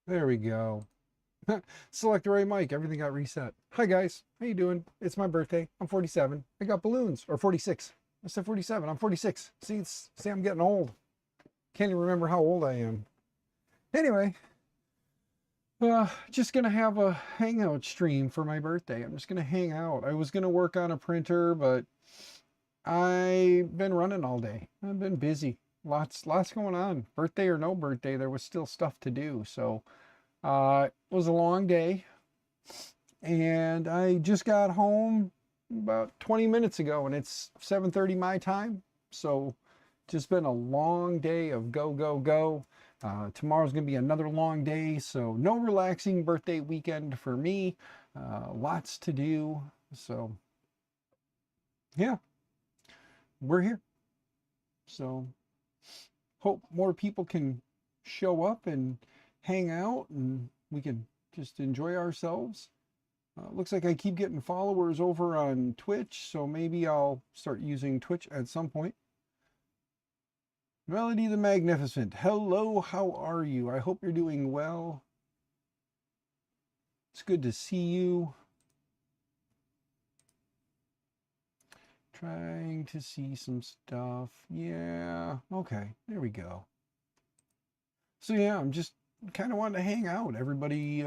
There we go. Select the right mic. Everything got reset. Hi guys, how you doing? It's my birthday. I'm 47. I got balloons, or 46. I said 47. I'm 46. See, I'm getting old. Can't even remember how old I am. Anyway, just gonna have a hangout stream for my birthday. I'm just gonna hang out. I was gonna work on a printer, but I've been running all day. I've been busy. Lots going on. Birthday or no birthday, there was still stuff to do. So it was a long day, and I just got home about 20 minutes ago, and it's 7:30 my time. So just been a long day of go, go, go. Tomorrow's going to be another long day, so no relaxing birthday weekend for me. Lots to do. So yeah, we're here. So hope more people can show up and hang out, and we can just enjoy ourselves. Looks like I keep getting followers over on Twitch, so maybe I'll start using Twitch at some point. Melody the Magnificent, hello, how are you? I hope you're doing well. It's good to see you. Trying to see some stuff. Yeah, okay, there we go. So yeah, I'm just kind of wanting to hang out. Everybody,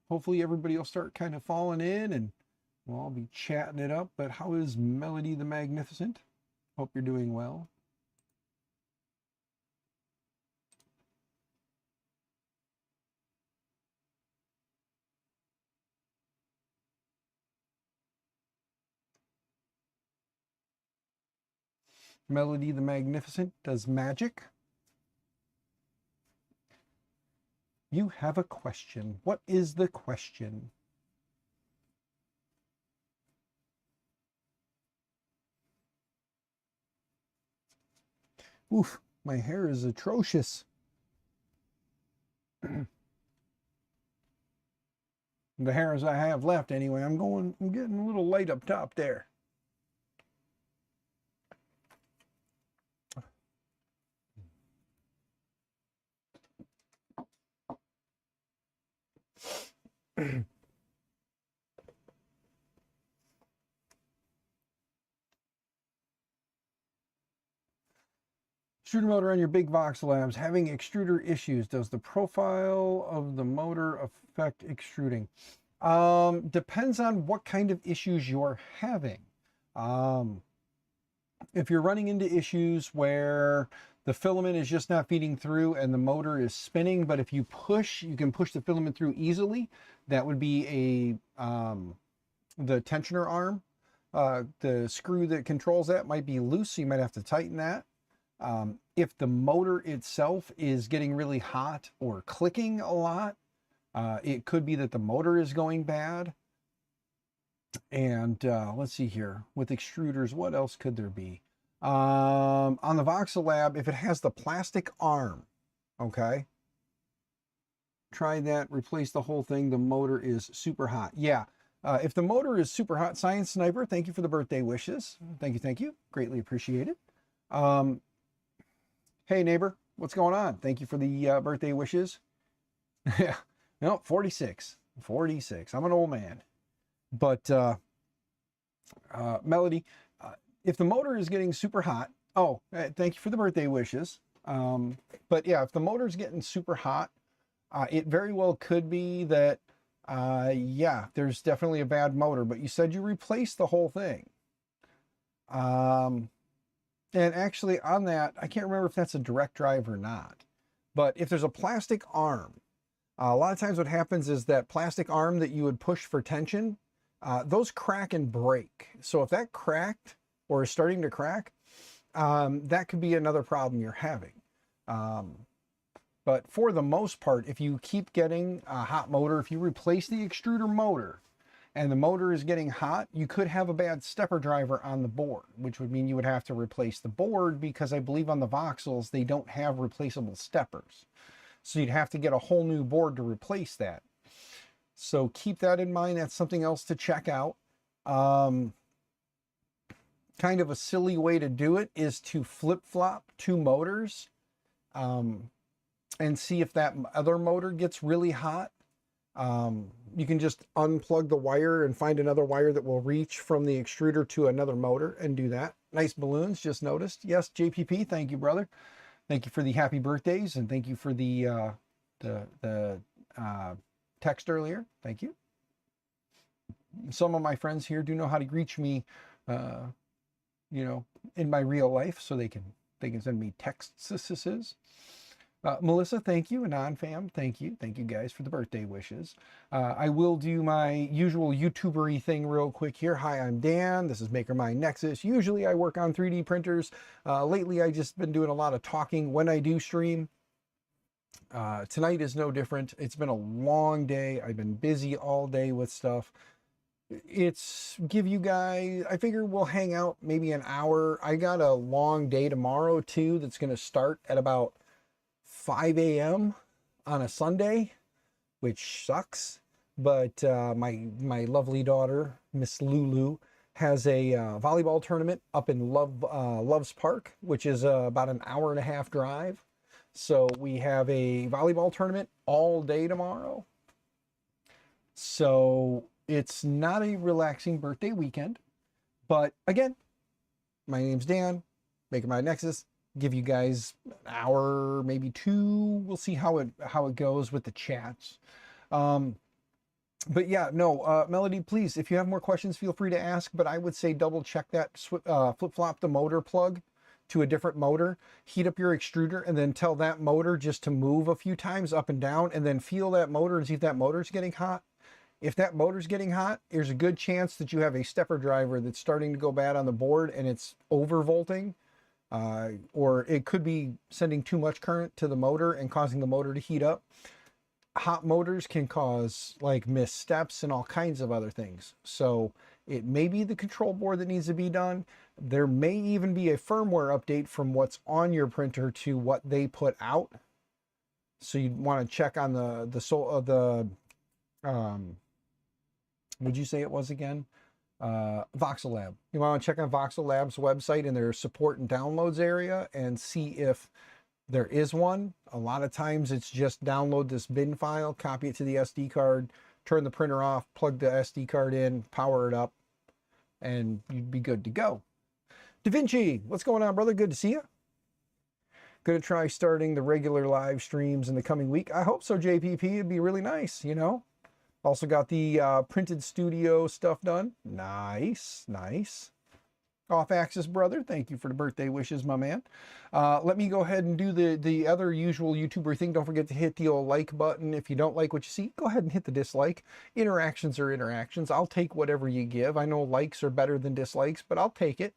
hopefully everybody will start kind of falling in, and we'll all be chatting it up. But how is Melody the Magnificent? Hope you're doing well. Melody the Magnificent does magic. You have a question. What is the question? Oof, my hair is atrocious. The hairs I have left anyway. I'm getting a little light up top there. Extruder motor on your big Vox Labs having extruder issues. Does the profile of the motor affect extruding? Depends on what kind of issues you're having. If you're running into issues where the filament is just not feeding through and the motor is spinning, but if you push, you can push the filament through easily. That would be the tensioner arm. The screw that controls that might be loose, so you might have to tighten that. If the motor itself is getting really hot or clicking a lot, it could be that the motor is going bad. And let's see here, with extruders, what else could there be? On the Voxelab, if it has the plastic arm, okay, try that, replace the whole thing. The motor is super hot. Yeah, if the motor is super hot, Science Sniper, thank you for the birthday wishes. Thank you. Greatly appreciated. Hey neighbor, what's going on? Thank you for the birthday wishes. Yeah, no, 46. 46. I'm an old man. But Melody, if the motor is getting super hot, thank you for the birthday wishes. But yeah, if the motor is getting super hot, it very well could be that, yeah, there's definitely a bad motor, but you said you replaced the whole thing. And actually on that, I can't remember if that's a direct drive or not, but if there's a plastic arm, a lot of times what happens is that plastic arm that you would push for tension, those crack and break. So if that cracked or is starting to crack, that could be another problem you're having. But for the most part, if you keep getting a hot motor, if you replace the extruder motor and the motor is getting hot, you could have a bad stepper driver on the board, which would mean you would have to replace the board, because I believe on the Voxels, they don't have replaceable steppers. So you'd have to get a whole new board to replace that. So keep that in mind. That's something else to check out. Kind of a silly way to do it is to flip-flop two motors. and see if that other motor gets really hot. You can just unplug the wire and find another wire that will reach from the extruder to another motor and do that. Nice balloons, just noticed. Yes, JPP, thank you, brother. Thank you for the happy birthdays, and thank you for the text earlier. Thank you. Some of my friends here do know how to reach me, you know, in my real life, so they can send me texts. Melissa, thank you. Anon fam, thank you. Thank you guys for the birthday wishes. I will do my usual YouTubery thing real quick here. Hi, I'm Dan. This is MakerMind Nexus. Usually I work on 3D printers. Lately I just been doing a lot of talking when I do stream. Tonight is no different. It's been a long day. I've been busy all day with stuff. It's give you guys, I figure we'll hang out maybe an hour. I got a long day tomorrow too that's going to start at about 5 a.m. on a Sunday, which sucks. But my lovely daughter, Miss Lulu, has a volleyball tournament up in Loves Park, which is about an hour and a half drive. So we have a volleyball tournament all day tomorrow. So it's not a relaxing birthday weekend. But again, my name's Dan, MakerMind Nexus. Give you guys an hour, maybe two. We'll see how it goes with the chats. But yeah, no, Melody, please, if you have more questions, feel free to ask. But I would say double check that, flip-flop the motor plug to a different motor, heat up your extruder, and then tell that motor just to move a few times up and down, and then feel that motor and see if that motor's getting hot. If that motor's getting hot, there's a good chance that you have a stepper driver that's starting to go bad on the board and it's overvolting. Or it could be sending too much current to the motor and causing the motor to heat up. Hot motors can cause like missteps and all kinds of other things. So it may be the control board that needs to be done. There may even be a firmware update from what's on your printer to what they put out. So you'd want to check on what'd you say it was again? Voxel Lab. You want to check on Voxel Lab's website in their support and downloads area and see if there is one. A lot of times it's just download this bin file, copy it to the SD card, turn the printer off, plug the SD card in, power it up, and you'd be good to go. Da Vinci, what's going on, brother? Good to see you. Gonna try starting the regular live streams in the coming week. I hope so, JPP. It'd be really nice, you know. Also got the printed studio stuff done. Nice, nice. Off axis, brother. Thank you for the birthday wishes, my man. Let me go ahead and do the other usual YouTuber thing. Don't forget to hit the old like button. If you don't like what you see, go ahead and hit the dislike. Interactions are interactions. I'll take whatever you give. I know likes are better than dislikes, but I'll take it.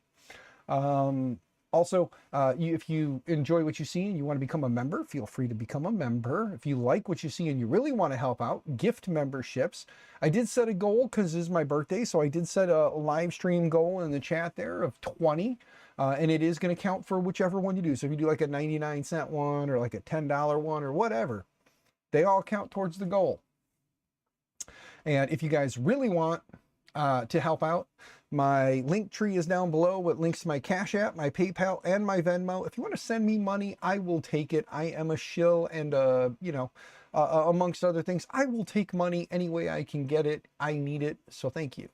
Also, if you enjoy what you see and you want to become a member, feel free to become a member. If you like what you see and you really want to help out, gift memberships. I did set a goal because this is my birthday, so I did set a live stream goal in the chat there of 20, and it is going to count for whichever one you do. So if you do like a 99-cent one or like a $10 one or whatever, they all count towards the goal. And if you guys really want to help out, my Linktree is down below with links to my Cash App, my PayPal, and my Venmo. If you want to send me money, I will take it. I am a shill and, you know, amongst other things, I will take money any way I can get it. I need it, so thank you.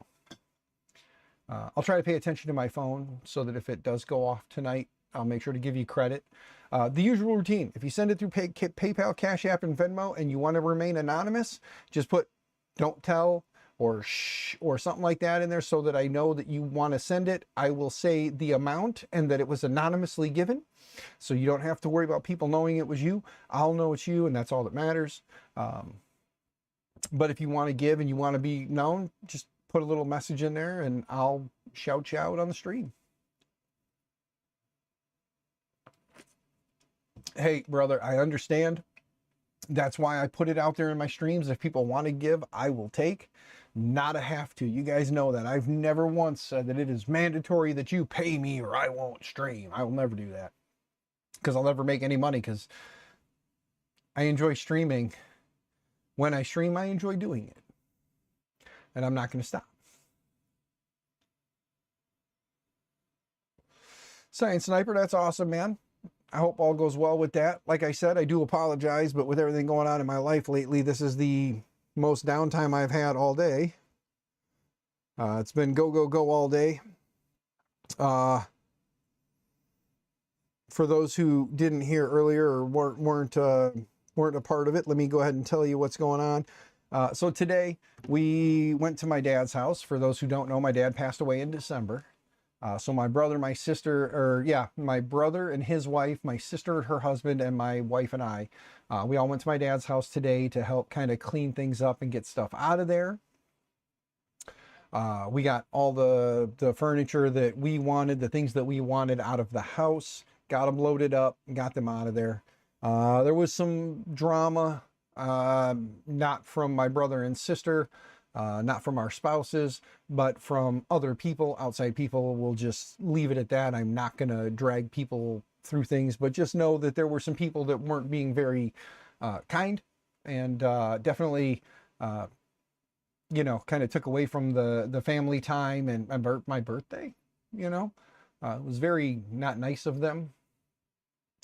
I'll try to pay attention to my phone so that if it does go off tonight, I'll make sure to give you credit. The usual routine, if you send it through PayPal, Cash App, and Venmo, and you want to remain anonymous, just put "don't tell" or "shh" or something like that in there so that I know that you want to send it. I will say the amount and that it was anonymously given, so you don't have to worry about people knowing it was you. I'll know it's you, and that's all that matters. But if you want to give and you want to be known, just put a little message in there and I'll shout you out on the stream. Hey, brother, I understand. That's why I put it out there in my streams. If people want to give, I will take. Not a have to. You guys know that. I've never once said that it is mandatory that you pay me or I won't stream. I will never do that because I'll never make any money because I enjoy streaming. When I stream, I enjoy doing it. And I'm not going to stop. Science Sniper, that's awesome, man. I hope all goes well with that. Like I said, I do apologize, but with everything going on in my life lately, this is the most downtime I've had all day. It's been go, go, go all day. For those who didn't hear earlier or weren't a part of it, let me go ahead and tell you what's going on. So today we went to my dad's house. For those who don't know, my dad passed away in December. So my brother, my sister, my brother and his wife, my sister, her husband, and my wife and I, we all went to my dad's house today to help kind of clean things up and get stuff out of there. We got all the furniture that we wanted, the things that we wanted out of the house, got them loaded up, got them out of there. There was some drama, not from my brother and sister, not from our spouses, but from other people, outside people. We'll just leave it at that. I'm not going to drag people through things, but just know that there were some people that weren't being very kind, and definitely kind of took away from the family time and my birthday. It was very not nice of them,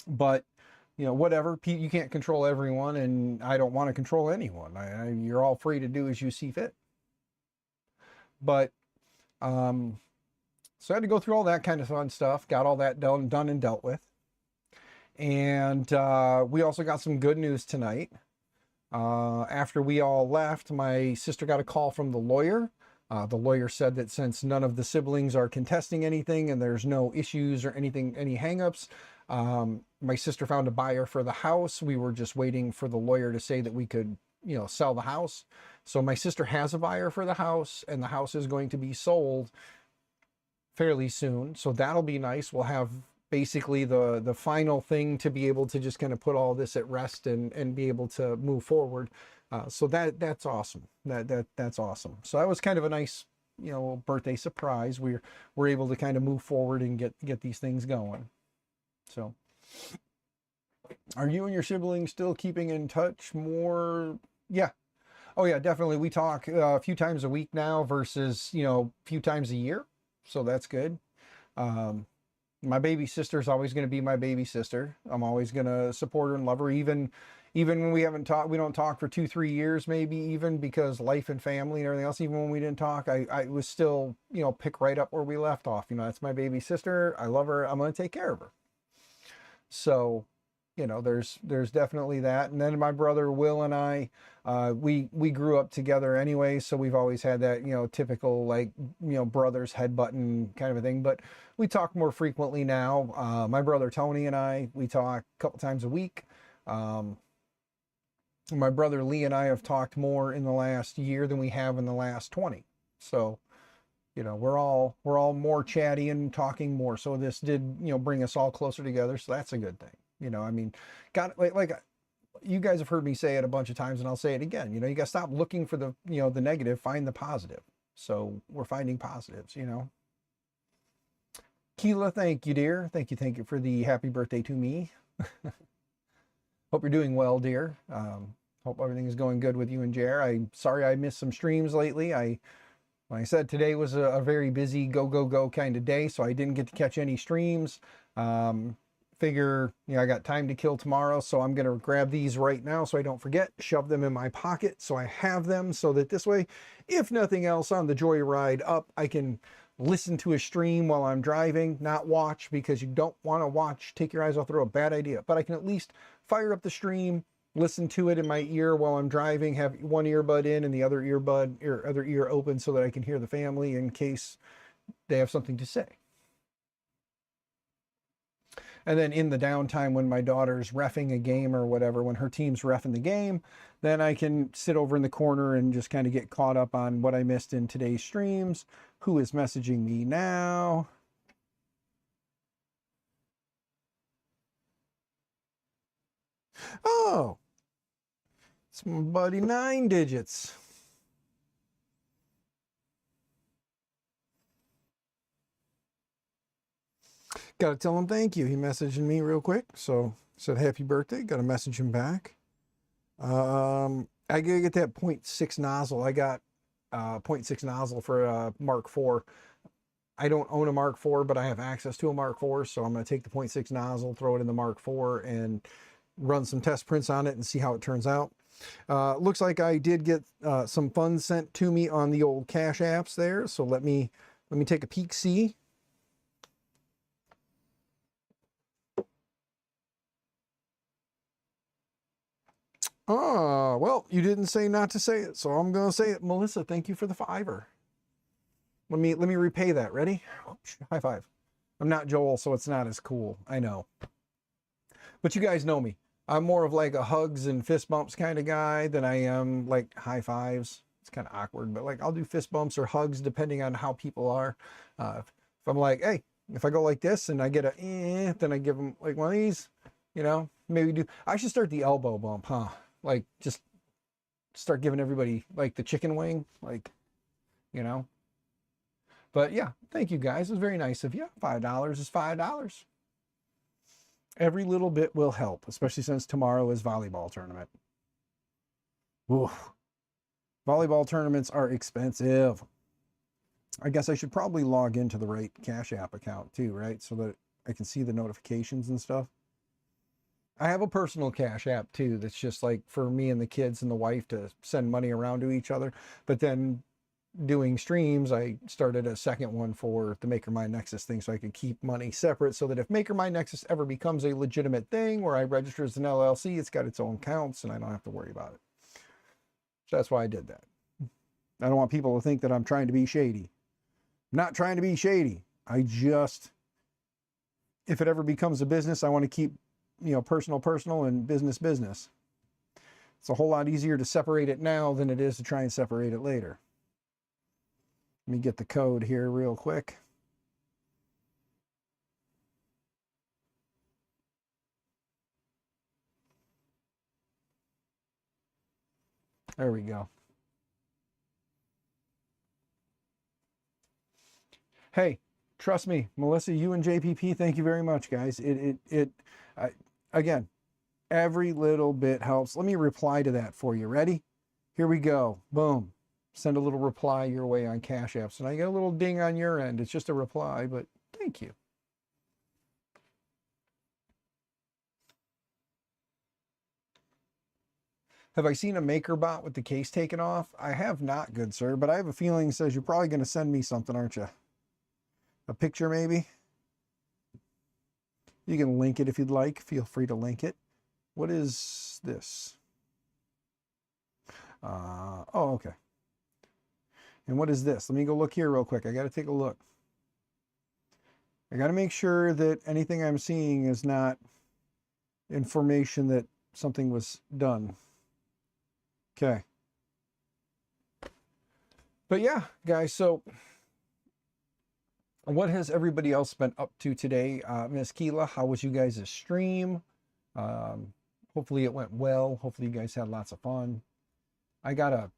but whatever. You can't control everyone, and I don't want to control anyone. You're all free to do as you see fit. But so I had to go through all that kind of fun stuff, got all that done and dealt with. And we also got some good news tonight. After we all left, my sister got a call from the lawyer. The lawyer said that since none of the siblings are contesting anything and there's no issues or anything, any hangups, my sister found a buyer for the house. We were just waiting for the lawyer to say that we could, sell the house. So my sister has a buyer for the house, and the house is going to be sold fairly soon. So that'll be nice. We'll have basically the final thing to be able to just kind of put all this at rest and be able to move forward. So that's awesome. That's awesome. So that was kind of a nice, birthday surprise. We're able to kind of move forward and get these things going. So are you and your siblings still keeping in touch more? Yeah. Oh yeah, definitely. We talk a few times a week now versus, a few times a year. So that's good. My baby sister is always going to be my baby sister. I'm always going to support her and love her, even when we don't talk for 2-3 years, maybe, even because life and family and everything else. Even when we didn't talk, I was still, pick right up where we left off. That's my baby sister. I love her. I'm going to take care of her. So, there's definitely that. And then my brother Will and I, we grew up together anyway, so we've always had that, typical, like, brothers headbutting kind of a thing. But we talk more frequently now. My brother Tony and I, we talk a couple times a week. My brother Lee and I have talked more in the last year than we have in the last 20. So, we're all more chatty and talking more. So this did, bring us all closer together. So that's a good thing. Like you guys have heard me say it a bunch of times, and I'll say it again. You got to stop looking for the, the negative, find the positive. So we're finding positives, Keela, thank you, dear. Thank you for the happy birthday to me. Hope you're doing well, dear. Hope everything is going good with you and Jer. I'm sorry I missed some streams lately. Like I said, today was a very busy go kind of day, so I didn't get to catch any streams. Figure, I got time to kill tomorrow, so I'm going to grab these right now so I don't forget, shove them in my pocket so I have them, so that this way, if nothing else on the joyride up, I can listen to a stream while I'm driving, not watch, because you don't want to watch, take your eyes off the road, bad idea. But I can at least fire up the stream, listen to it in my ear while I'm driving, have one earbud in and the other other ear open so that I can hear the family in case they have something to say. And then in the downtime when my daughter's reffing a game or whatever, when her team's reffing the game, then I can sit over in the corner and just kind of get caught up on what I missed in today's streams. Who is messaging me now? Oh, it's my buddy 9 Digits. Got to tell him thank you. He messaged me real quick, so said happy birthday. Got to message him back. I gotta get that 0.6 nozzle. I got 0.6 nozzle for Mark IV. I don't own a Mark IV, but I have access to a Mark IV, so I'm going to take the 0.6 nozzle, throw it in the Mark IV, and run some test prints on it and see how it turns out. Looks like I did get some funds sent to me on the old Cash Apps there, so let me take a peek, see. Ah, well, you didn't say not to say it, so I'm going to say it. Melissa, thank you for the $5. Let me repay that. Ready? High five. I'm not Joel, so it's not as cool. I know. But you guys know me. I'm more of like a hugs and fist bumps kind of guy than I am like high fives. It's kind of awkward, but like I'll do fist bumps or hugs depending on how people are. If I'm like, hey, if I go like this and I get a then I give them like one of these, you know, maybe do. I should start the elbow bump, huh? Like just start giving everybody like the chicken wing, like, you know. But yeah, thank you guys. It was very nice of you. $5 is $5. Every little bit will help, especially since tomorrow is volleyball tournament. Oof. Volleyball tournaments are expensive. I guess I should probably log into the right Cash App account too, right? So that I can see the notifications and stuff. I have a personal Cash App too that's just like for me and the kids and the wife to send money around to each other. But then doing streams, I started a second one for the Maker My Nexus thing so I could keep money separate so that if Maker My Nexus ever becomes a legitimate thing where I register as an LLC, it's got its own accounts and I don't have to worry about it. So that's why I did that. I don't want people to think that I'm trying to be shady. I'm not trying to be shady. I just, if it ever becomes a business, I want to keep, you know, personal and business. It's a whole lot easier to separate it now than it is to try and separate it later. Let me get the code here real quick. There we go. Hey, trust me, Melissa, you and JPP, thank you very much, guys. Again, every little bit helps. Let me reply to that for you. Ready? Here we go. Boom. Send a little reply your way on Cash App. So now you get a little ding on your end. It's just a reply, but thank you. Have I seen a MakerBot with the case taken off? I have not, good sir, but I have a feeling it says you're probably going to send me something, aren't you? A picture, maybe? You can link it if you'd like. Feel free to link it. What is this? Oh, okay. And what is this? Let me go look here real quick. I got to take a look. I got to make sure that anything I'm seeing is not information that something was done. Okay. But yeah, guys, so what has everybody else been up to today? Miss Keela, how was you guys' stream? Hopefully it went well. Hopefully you guys had lots of fun. I got to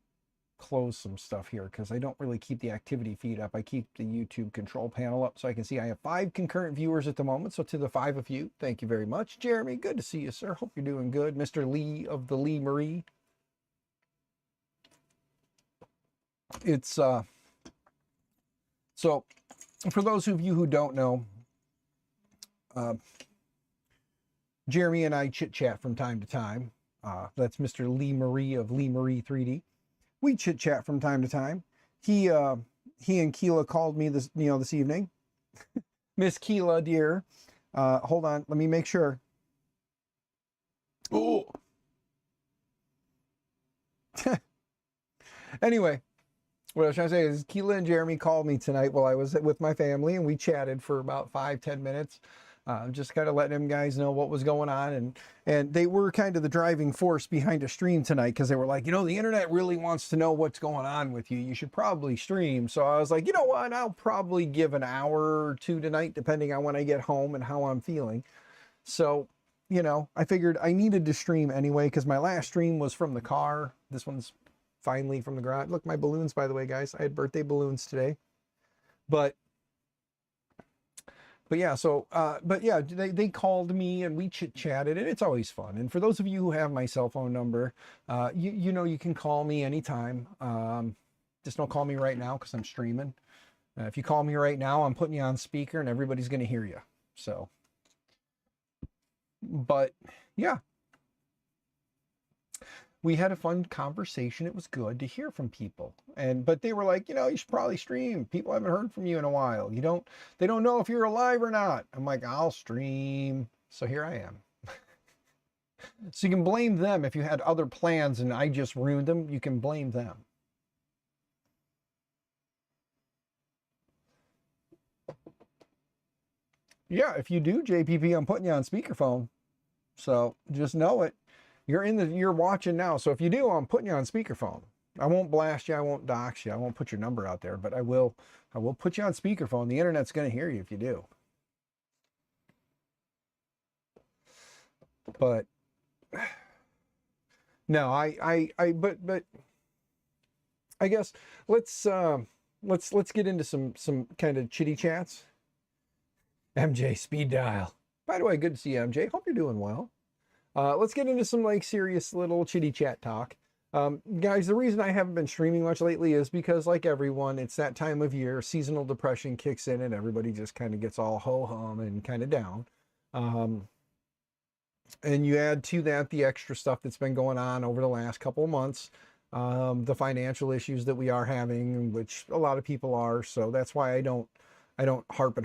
close some stuff here because I don't really keep the activity feed up. I keep the YouTube control panel up so I can see I have 5 concurrent viewers at the moment. So to the 5 of you, thank you very much. Jeremy, good to see you, sir. Hope you're doing good. Mr. Lee of the Lee Marie. It's so for those of you who don't know, Jeremy and I chit chat from time to time. That's Mr. Lee Marie of Lee Marie 3D. We chit chat from time to time. He and Keela called me this evening. Miss Keela, dear. Hold on, let me make sure. Oh. Anyway, what I was trying to say is Keela and Jeremy called me tonight while I was with my family, and we chatted for about 5-10 minutes. Just kind of letting them guys know what was going on, and they were kind of the driving force behind a stream tonight because they were like, you know, the internet really wants to know what's going on with you. You should probably stream. So I was like, you know what? I'll probably give an hour or 2 tonight, depending on when I get home and how I'm feeling. So, you know, I figured I needed to stream anyway because my last stream was from the car. This one's finally from the garage. Look, my balloons, by the way, guys. I had birthday balloons today, but yeah, so, but yeah, they called me and we chit-chatted, and it's always fun. And for those of you who have my cell phone number, you know you can call me anytime. Just don't call me right now because I'm streaming. If you call me right now, I'm putting you on speaker and everybody's going to hear you. So, but yeah, we had a fun conversation. It was good to hear from people. But they were like, you should probably stream. People haven't heard from you in a while. They don't know if you're alive or not. I'm like, I'll stream. So here I am. So you can blame them if you had other plans and I just ruined them. You can blame them. Yeah, if you do, JPP, I'm putting you on speakerphone. So just know it. You're watching now. So if you do, I'm putting you on speakerphone. I won't blast you. I won't dox you. I won't put your number out there, but I will put you on speakerphone. The internet's going to hear you if you do. But no, but I guess let's get into some kind of chitty chats. MJ speed dial. By the way, good to see you, MJ. Hope you're doing well. Let's get into some like serious little chitty chat talk. Guys, the reason I haven't been streaming much lately is because, like everyone, it's that time of year, seasonal depression kicks in and everybody just kind of gets all ho-hum and kind of down. And you add to that the extra stuff that's been going on over the last couple of months, the financial issues that we are having, which a lot of people are. So that's why I don't harp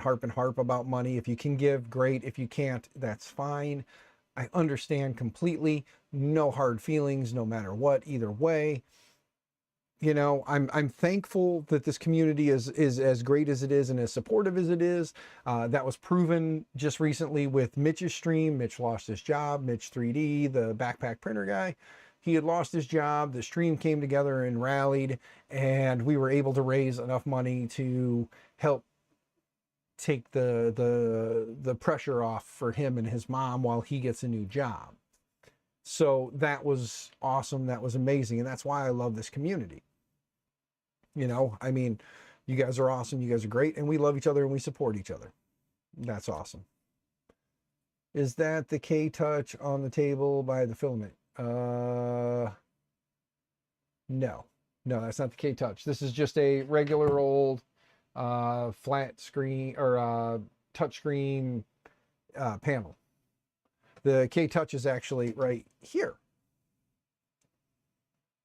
about money. If you can give, great. If you can't, that's fine. I understand completely. No hard feelings, no matter what, either way. I'm thankful that this community is as great as it is and as supportive as it is. That was proven just recently with Mitch's stream. Mitch lost his job. Mitch 3D, the backpack printer guy, he had lost his job. The stream came together and rallied, and we were able to raise enough money to help take the pressure off for him and his mom while he gets a new job. So that was awesome. That was amazing. And that's why I love this community. I mean, you guys are awesome. You guys are great. And we love each other and we support each other. That's awesome. Is that the K-Touch on the table by the filament? No, that's not the K-Touch. This is just a regular old flat screen or touch screen panel. The K-Touch is actually right here.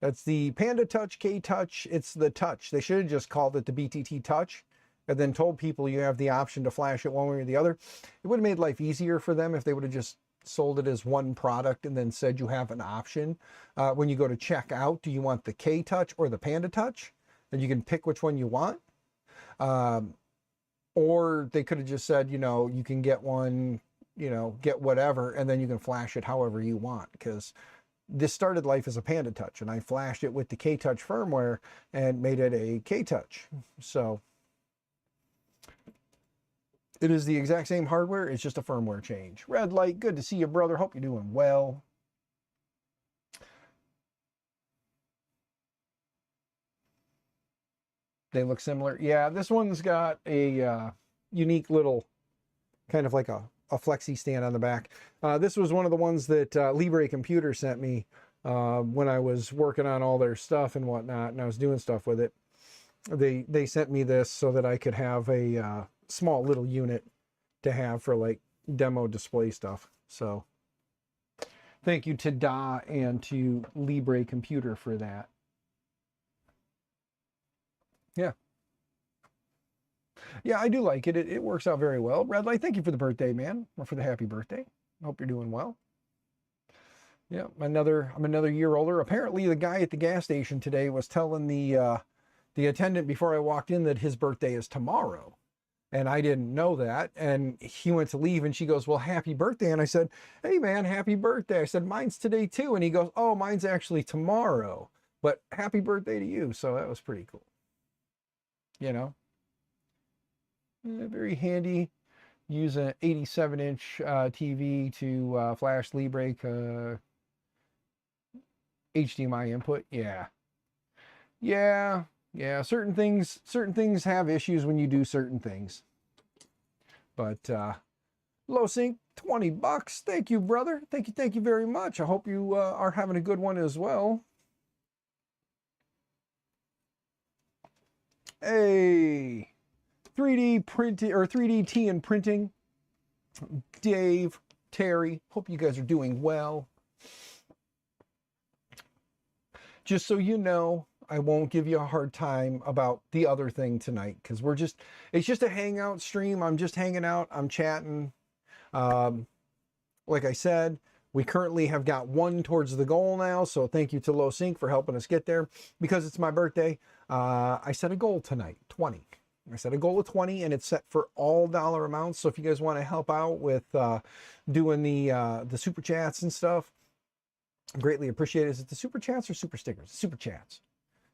That's the Panda Touch, K-Touch. It's the Touch. They should have just called it the BTT Touch and then told people you have the option to flash it one way or the other. It would have made life easier for them if they would have just sold it as one product and then said you have an option. When you go to check out, do you want the K-Touch or the Panda Touch? And you can pick which one you want. Or they could have just said, you can get one, get whatever, and then you can flash it however you want. Because this started life as a Panda Touch, and I flashed it with the K-Touch firmware and made it a K-Touch. So it is the exact same hardware. It's just a firmware change. Red Light, good to see you, brother. Hope you're doing well. They look similar. Yeah, this one's got a unique little kind of like a flexi stand on the back. This was one of the ones that Libre Computer sent me when I was working on all their stuff and whatnot, and I was doing stuff with it. They sent me this so that I could have a small little unit to have for like demo display stuff. So thank you to Da and to Libre Computer for that. Yeah, I do like it. It works out very well. Red Light, thank you for the birthday, man, or for the happy birthday. I hope you're doing well. Yeah, I'm another year older. Apparently, the guy at the gas station today was telling the attendant before I walked in that his birthday is tomorrow, and I didn't know that. And he went to leave, and she goes, "Well, happy birthday." And I said, "Hey, man, happy birthday." I said, "Mine's today too." And he goes, "Oh, mine's actually tomorrow, but happy birthday to you." So that was pretty cool. Very handy. Use an 87-inch TV to flash Libre HDMI input. Yeah. Certain things have issues when you do certain things. But Low Sync, $20. Thank you, brother. Thank you very much. I hope you are having a good one as well. Hey. 3D printing or 3D and printing. Dave, Terry, hope you guys are doing well. Just so you know, I won't give you a hard time about the other thing tonight because it's just a hangout stream. I'm just hanging out. I'm chatting. Like I said, we currently have got one towards the goal now. So thank you to Low Sync for helping us get there. Because it's my birthday, I set a goal tonight, 20. I set a goal of 20 and it's set for all dollar amounts. So if you guys want to help out with doing the super chats and stuff, greatly appreciated. Is it the super chats or super stickers? Super chats.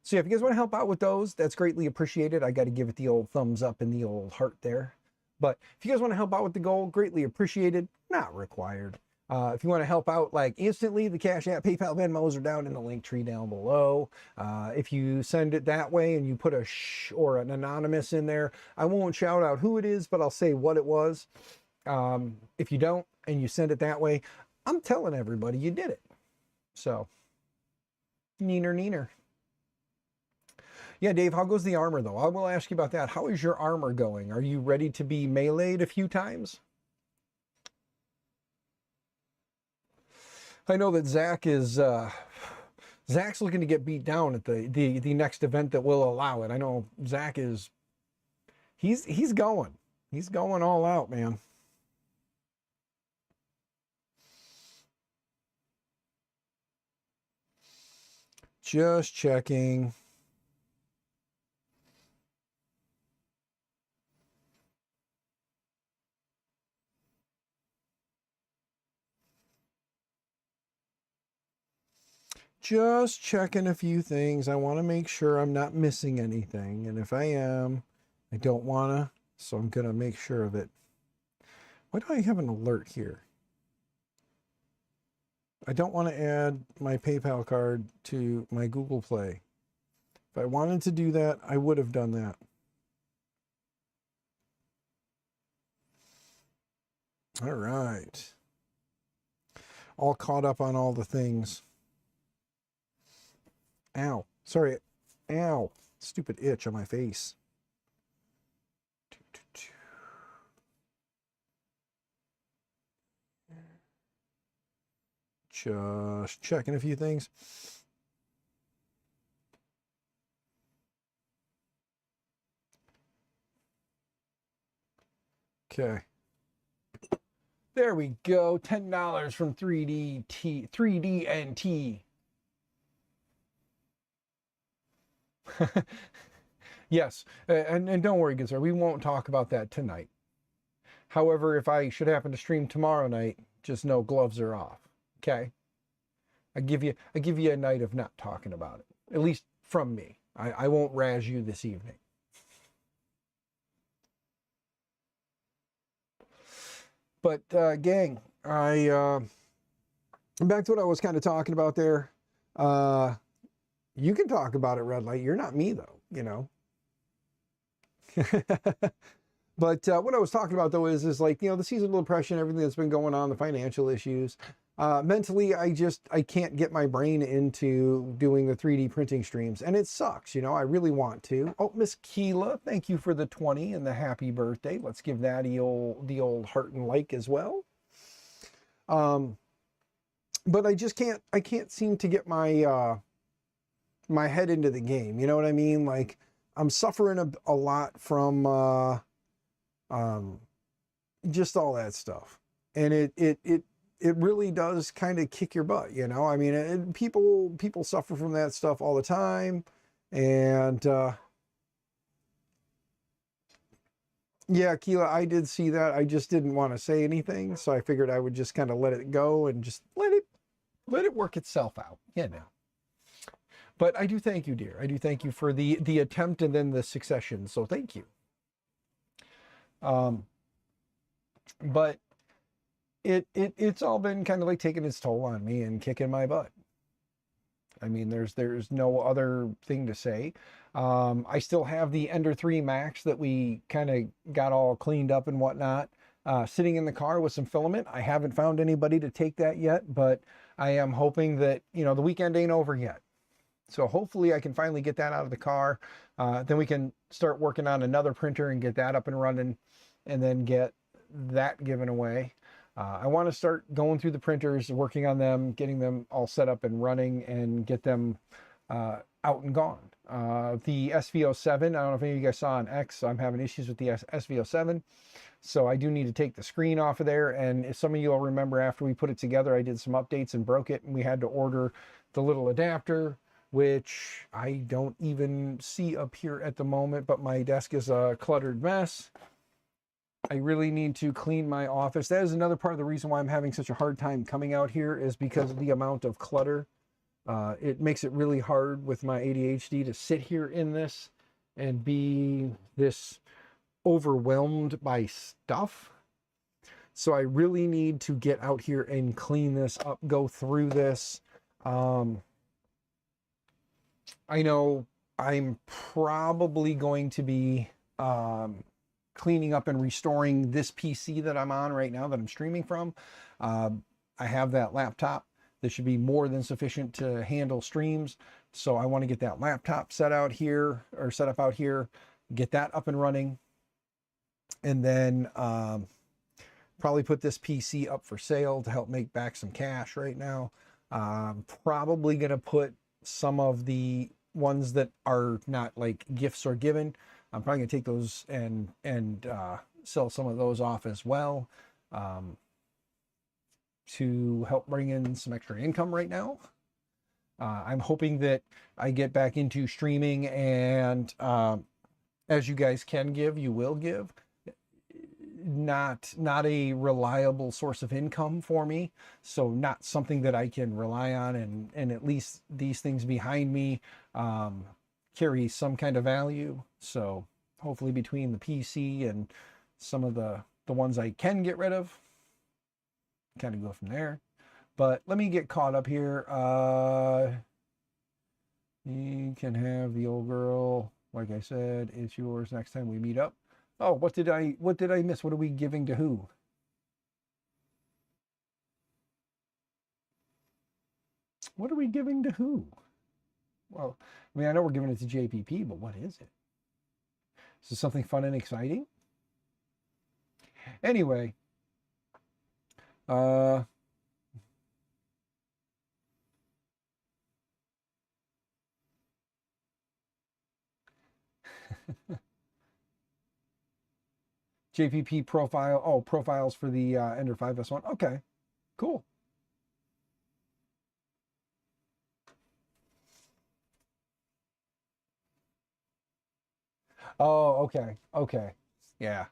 So yeah, if you guys want to help out with those, that's greatly appreciated. I got to give it the old thumbs up and the old heart there. But if you guys want to help out with the goal, greatly appreciated, not required. If you want to help out like instantly, the Cash App, PayPal, Venmos are down in the link tree down below. If you send it that way and you put a shh or an anonymous in there, I won't shout out who it is, but I'll say what it was. If you don't and you send it that way, I'm telling everybody you did it. So, neener. Yeah, Dave, how goes the armor, though? I will ask you about that. How is your armor going? Are you ready to be meleeed a few times? I know that Zach's looking to get beat down at the next event that will allow it. I know Zach is, he's going. He's going all out, man. Just checking. Just checking a few things. I want to make sure I'm not missing anything. And if I am, I don't want to. So I'm going to make sure of it. Why do I have an alert here? I don't want to add my PayPal card to my Google Play. If I wanted to do that, I would have done that. All right. All caught up on all the things. Ow. Sorry. Ow. Stupid itch on my face. Just checking a few things. Okay. There we go. $10 from 3DNT. Yes, and don't worry, good sir, we won't talk about that tonight. However, if I should happen to stream tomorrow night, just know gloves are off. Okay? I give you a night of not talking about it. At least from me. I won't razz you this evening. But gang, back to what I was kind of talking about there. You can talk about it, Red Light. You're not me, though, you know. But what I was talking about, though, is like, you know, the seasonal depression, everything that's been going on, the financial issues. Mentally, I can't get my brain into doing the 3D printing streams. And it sucks, you know. I really want to. Oh, Miss Keela, thank you for the 20 and the happy birthday. Let's give that the old heart and like as well. But I can't seem to get my my head into the game. You know what I mean? Like, I'm suffering a lot from just all that stuff. And it really does kind of kick your butt, you know? I mean, people suffer from that stuff all the time. And yeah, Keela, I did see that. I just didn't want to say anything. So I figured I would just kind of let it go and just let it work itself out, you know? But I do thank you, dear. I do thank you for the attempt and then the succession. So thank you. But it's all been kind of like taking its toll on me and kicking my butt. I mean, there's no other thing to say. I still have the Ender 3 Max that we kind of got all cleaned up and whatnot, sitting in the car with some filament. I haven't found anybody to take that yet, but I am hoping that, you know, the weekend ain't over yet. So hopefully I can finally get that out of the car. Then we can start working on another printer and get that up and running, and then get that given away. I want to start going through the printers, working on them, getting them all set up and running, and get them out and gone. The SV07, I don't know if any of you guys saw on X, I'm having issues with the SV07. So I do need to take the screen off of there. And if some of you will remember, after we put it together, I did some updates and broke it, and we had to order the little adapter, which I don't even see up here at the moment, but my desk is a cluttered mess. I really need to clean my office. That is another part of the reason why I'm having such a hard time coming out here, is because of the amount of clutter. It makes it really hard with my ADHD to sit here in this and be this overwhelmed by stuff. So I really need to get out here and clean this up, go through this. I know I'm probably going to be cleaning up and restoring this PC that I'm on right now, that I'm streaming from. I have that laptop that should be more than sufficient to handle streams. So I want to get that laptop set up out here, get that up and running, and then probably put this PC up for sale to help make back some cash right now. Probably going to put some of the ones that are not like gifts or given, I'm probably going to take those and sell some of those off as well, to help bring in some extra income right now. I'm hoping that I get back into streaming, and as you guys can give, you will give. Not a reliable source of income for me, so not something that I can rely on, and at least these things behind me carry some kind of value. So hopefully between the PC and some of the ones I can get rid of, kind of go from there. But let me get caught up here. You can have the old girl. Like I said, it's yours next time we meet up. Oh, what did I miss? What are we giving to who? What are we giving to who? Well, I mean, I know we're giving it to JPP, but what is it? Is this something fun and exciting? Anyway, JPP profile. Oh, profiles for the Ender 5S1. Okay, cool. Oh, okay. Yeah.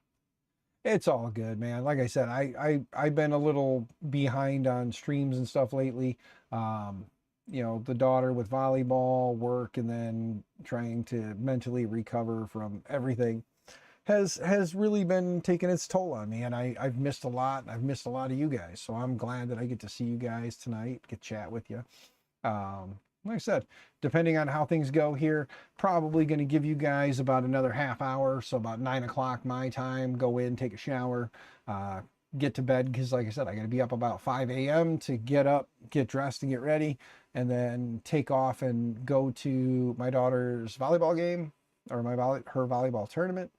It's all good, man. Like I said, I've been a little behind on streams and stuff lately. You know, the daughter with volleyball, work, and then trying to mentally recover from everything has really been taking its toll on me, and I've missed a lot, and I've missed a lot of you guys. So I'm glad that I get to see you guys tonight, get chat with you. Like I said, depending on how things go here, probably going to give you guys about another half hour, so about 9 o'clock my time, go in, take a shower, get to bed, because like I said, I got to be up about 5 a.m. to get up, get dressed, and get ready, and then take off and go to my daughter's volleyball game, or her volleyball tournament.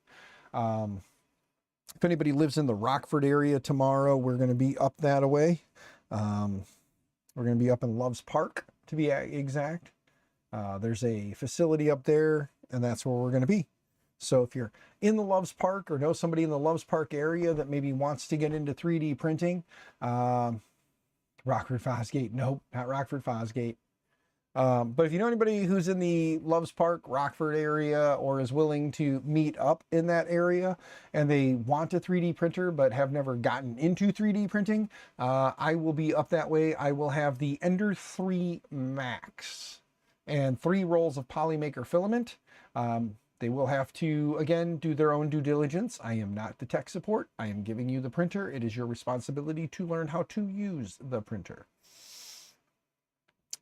If anybody lives in the Rockford area tomorrow, we're going to be up that way. We're going to be up in Loves Park, to be exact. There's a facility up there, and that's where we're going to be. So if you're in the Loves Park, or know somebody in the Loves Park area that maybe wants to get into 3D printing, Rockford Fosgate, nope, not Rockford Fosgate. But if you know anybody who's in the Loves Park, Rockford area, or is willing to meet up in that area, and they want a 3D printer but have never gotten into 3D printing, I will be up that way. I will have the Ender 3 Max and 3 rolls of Polymaker filament. They will have to, again, do their own due diligence. I am not the tech support. I am giving you the printer. It is your responsibility to learn how to use the printer.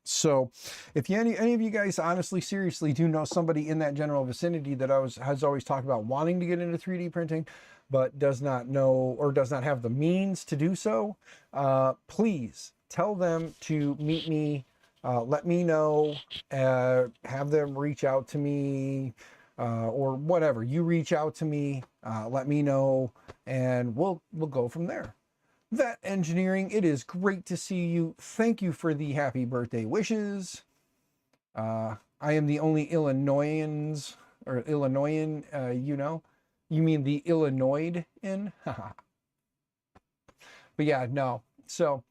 So if any of you guys honestly, seriously do know somebody in that general vicinity that has always talked about wanting to get into 3D printing, but does not know or does not have the means to do so, please tell them to meet me let me know. Have them reach out to me, or whatever. You reach out to me, let me know, and we'll go from there. That Engineering, it is great to see you. Thank you for the happy birthday wishes. I am the only Illinoisans, or Illinoisan, you know. You mean the Illinois in? But yeah, no. So,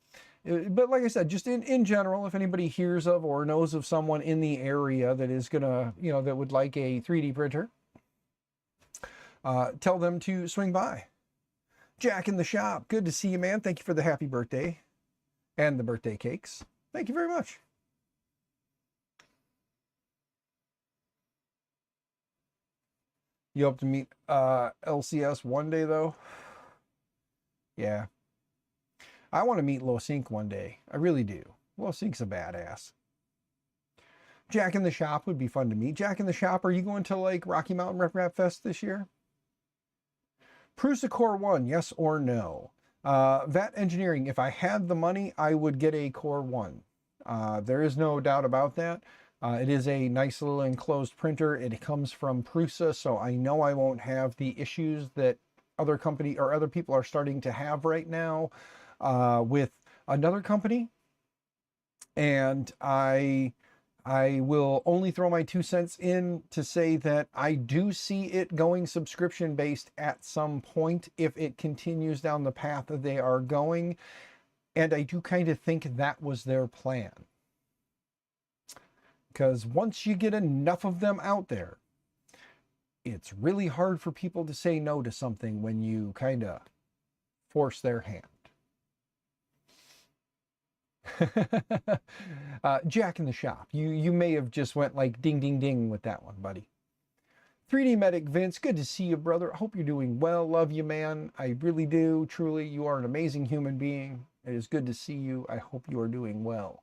but like I said, just in general, if anybody hears of or knows of someone in the area that is gonna, you know, that would like a 3D printer, tell them to swing by. Jack in the shop, good to see you, man. Thank you for the happy birthday and the birthday cakes. Thank you very much. You hope to meet LCS one day, though? Yeah. I want to meet Losink one day. I really do. Losink's a badass. Jack in the shop would be fun to meet. Jack in the shop, are you going to like Rocky Mountain Rep Fest this year? Prusa Core 1, yes or no? Vat Engineering, if I had the money, I would get a Core 1. There is no doubt about that. It is a nice little enclosed printer. It comes from Prusa, so I know I won't have the issues that other company or other people are starting to have right now with another company. And I will only throw my 2 cents in to say that I do see it going subscription based at some point if it continues down the path that they are going. And I do kind of think that was their plan. Because once you get enough of them out there, it's really hard for people to say no to something when you kind of force their hand. Jack in the shop, you may have just went like ding ding ding with that one, buddy. 3D Medic Vince, good to see you, brother. Hope you're doing well. Love you, man. I really do. Truly, you are an amazing human being. It is good to see you. I hope you are doing well.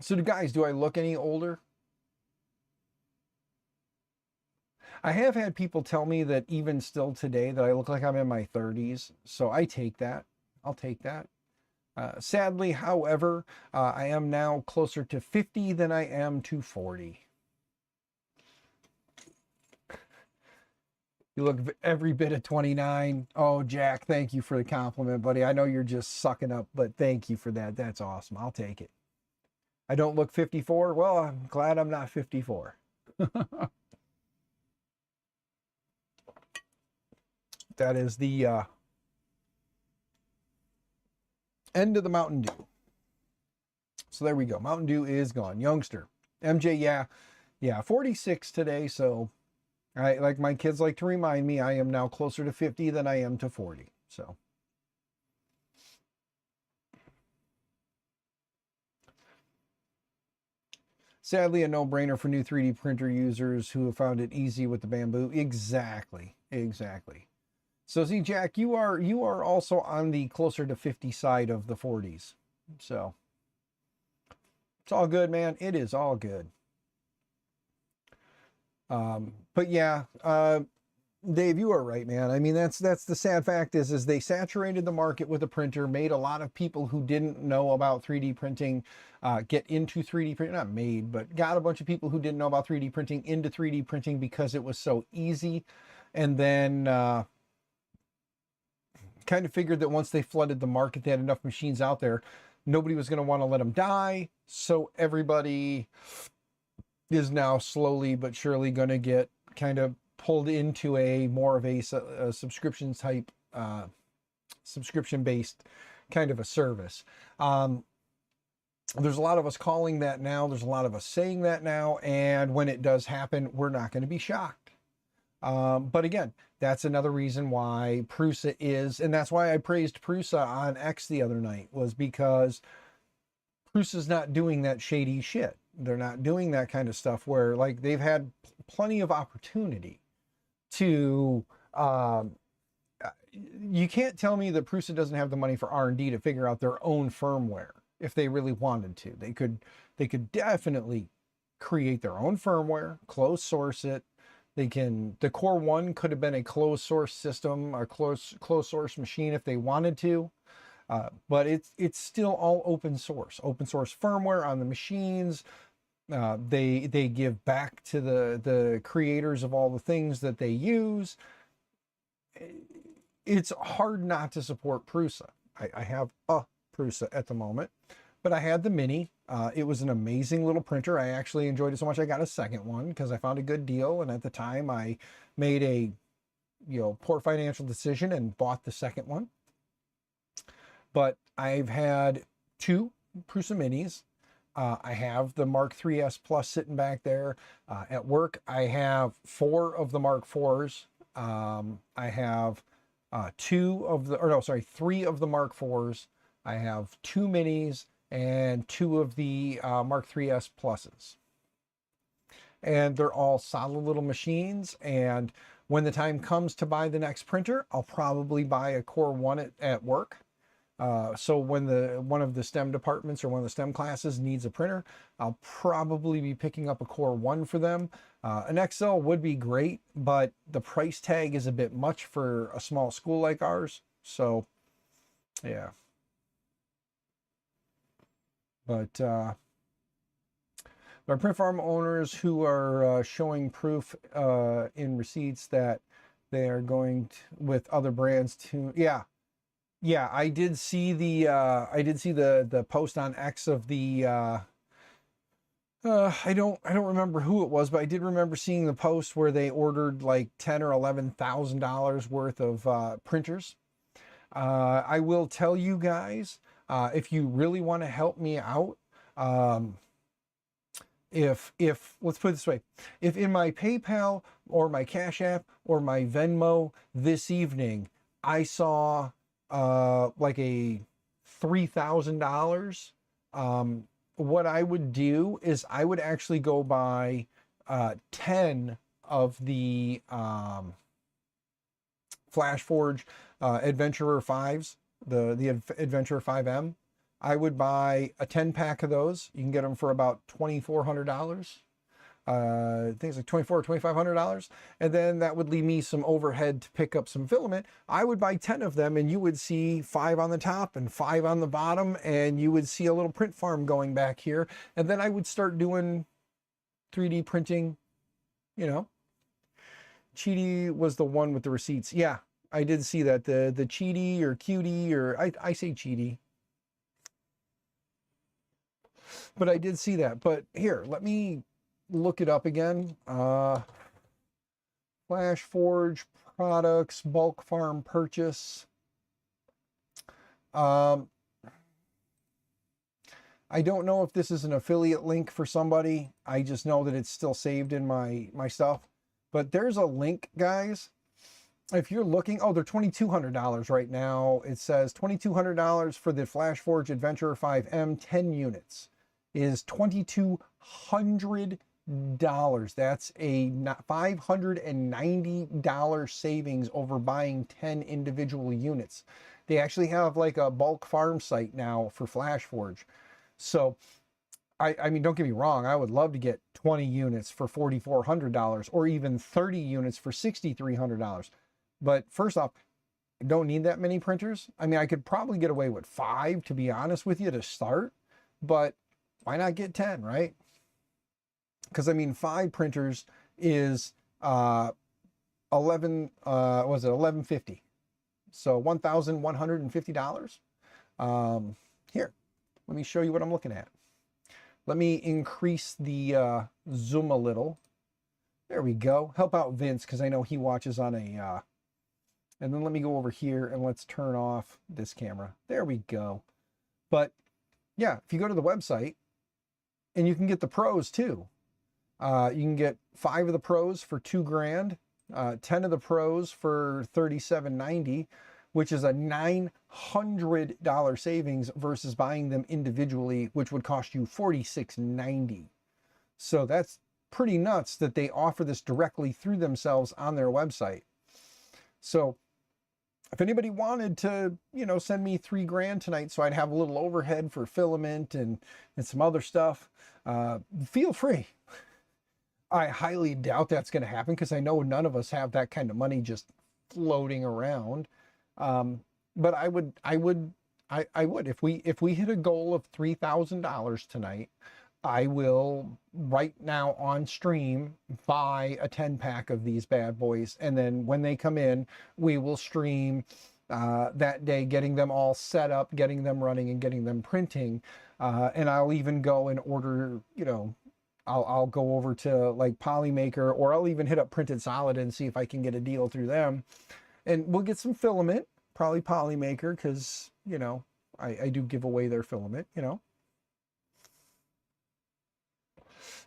So guys, do I look any older? I have had people tell me that even still today that I look like I'm in my 30s. So I take that. I'll take that. Sadly, however, I am now closer to 50 than I am to 40. You look every bit of 29. Oh, Jack, thank you for the compliment, buddy. I know you're just sucking up, but thank you for that. That's awesome. I'll take it. I don't look 54. Well, I'm glad I'm not 54. That is the end of the Mountain Dew. So there we go. Mountain Dew is gone. Youngster. MJ, yeah, 46 today. So like my kids like to remind me, I am now closer to 50 than I am to 40. So. Sadly, a no-brainer for new 3D printer users who have found it easy with the Bamboo. Exactly. So see, Jack, you are also on the closer to 50 side of the 40s. So it's all good, man. It is all good. But yeah, Dave, you are right, man. I mean, that's the sad fact is they saturated the market with a printer, made a lot of people who didn't know about 3D printing get into 3D printing, not made, but got a bunch of people who didn't know about 3D printing into 3D printing because it was so easy. And then kind of figured that once they flooded the market, they had enough machines out there, nobody was going to want to let them die. So everybody is now slowly but surely going to get kind of pulled into a more of a subscription type, subscription based kind of a service. There's a lot of us calling that now. There's a lot of us saying that now. And when it does happen, we're not going to be shocked. But again, that's another reason why Prusa is, and that's why I praised Prusa on X the other night, was because Prusa's not doing that shady shit. They're not doing that kind of stuff where like they've had plenty of opportunity to, you can't tell me that Prusa doesn't have the money for R&D to figure out their own firmware if they really wanted to. They could definitely create their own firmware, close source it. They can, the Core 1 could have been a closed source system, a closed source machine if they wanted to. But it's still all open source firmware on the machines. They give back to the creators of all the things that they use. It's hard not to support Prusa. I have a Prusa at the moment, but I had the Mini. It was an amazing little printer. I actually enjoyed it so much I got a second one because I found a good deal, and at the time I made a poor financial decision and bought the second one. But I've had two Prusa Minis. I have the Mark IIIs Plus sitting back there. At work, I have 4 of the Mark IVs. I have 3 of the Mark IVs. I have 2 Minis and 2 of the Mark IIIs Pluses. And they're all solid little machines. And when the time comes to buy the next printer, I'll probably buy a Core 1 at work. So when one of the STEM departments or one of the STEM classes needs a printer, I'll probably be picking up a Core 1 for them. An XL would be great, but the price tag is a bit much for a small school like ours. So, yeah. But our print farm owners who are showing proof in receipts that they are going with other brands to, yeah, I did see the post on X of the I don't remember who it was, but I did remember seeing the post where they ordered like $10,000 or $11,000 worth of printers. I will tell you guys, if you really want to help me out, if let's put it this way, if in my PayPal or my Cash App or my Venmo this evening I saw like a $3,000, what I would do is I would actually go buy 10 of the FlashForge Adventurer 5s, the Adventurer 5M. I would buy a 10-pack of those. You can get them for about $2,400. I think it's like $2,400 or $2,500, and then that would leave me some overhead to pick up some filament. I would buy 10 of them, and you would see 5 on the top and 5 on the bottom, and you would see a little print farm going back here. And then I would start doing 3D printing. Cheaty was the one with the receipts. Yeah, I did see that, the Cheaty or Cutie, or I say Cheaty, but I did see that. But here, let me look it up again. FlashForge products, bulk farm purchase. I don't know if this is an affiliate link for somebody. I just know that it's still saved in my stuff. But there's a link, guys. If you're looking, they're $2,200 right now. It says $2,200 for the FlashForge Adventurer 5M 10 units is $2,200. That's a $590 savings over buying 10 individual units. They actually have like a bulk farm site now for FlashForge. So, I mean, don't get me wrong, I would love to get 20 units for $4,400 or even 30 units for $6,300. But first off, I don't need that many printers. I mean, I could probably get away with 5, to be honest with you, to start, but why not get 10, right? Because I mean, 5 printers is $1,150, so $1,150. Here, let me show you what I'm looking at. Let me increase the zoom a little. There we go. Help out Vince, because I know he watches on a and then let me go over here and let's turn off this camera. There we go. But yeah, if you go to the website, and you can get the pros too. You can get 5 of the pros for $2,000, 10 of the pros for $3,790, which is a $900 savings versus buying them individually, which would cost you $4,690. So that's pretty nuts that they offer this directly through themselves on their website. So if anybody wanted to, send me $3,000 tonight so I'd have a little overhead for filament and some other stuff, feel free. I highly doubt that's going to happen because I know none of us have that kind of money just floating around. But I would I would. If we hit a goal of $3,000 tonight, I will right now on stream buy a 10-pack of these bad boys, and then when they come in, we will stream that day, getting them all set up, getting them running, and getting them printing. And I'll even go and order, you know, I'll go over to like Polymaker, or I'll even hit up Printed Solid and see if I can get a deal through them, and we'll get some filament, probably Polymaker, because you know I do give away their filament, you know.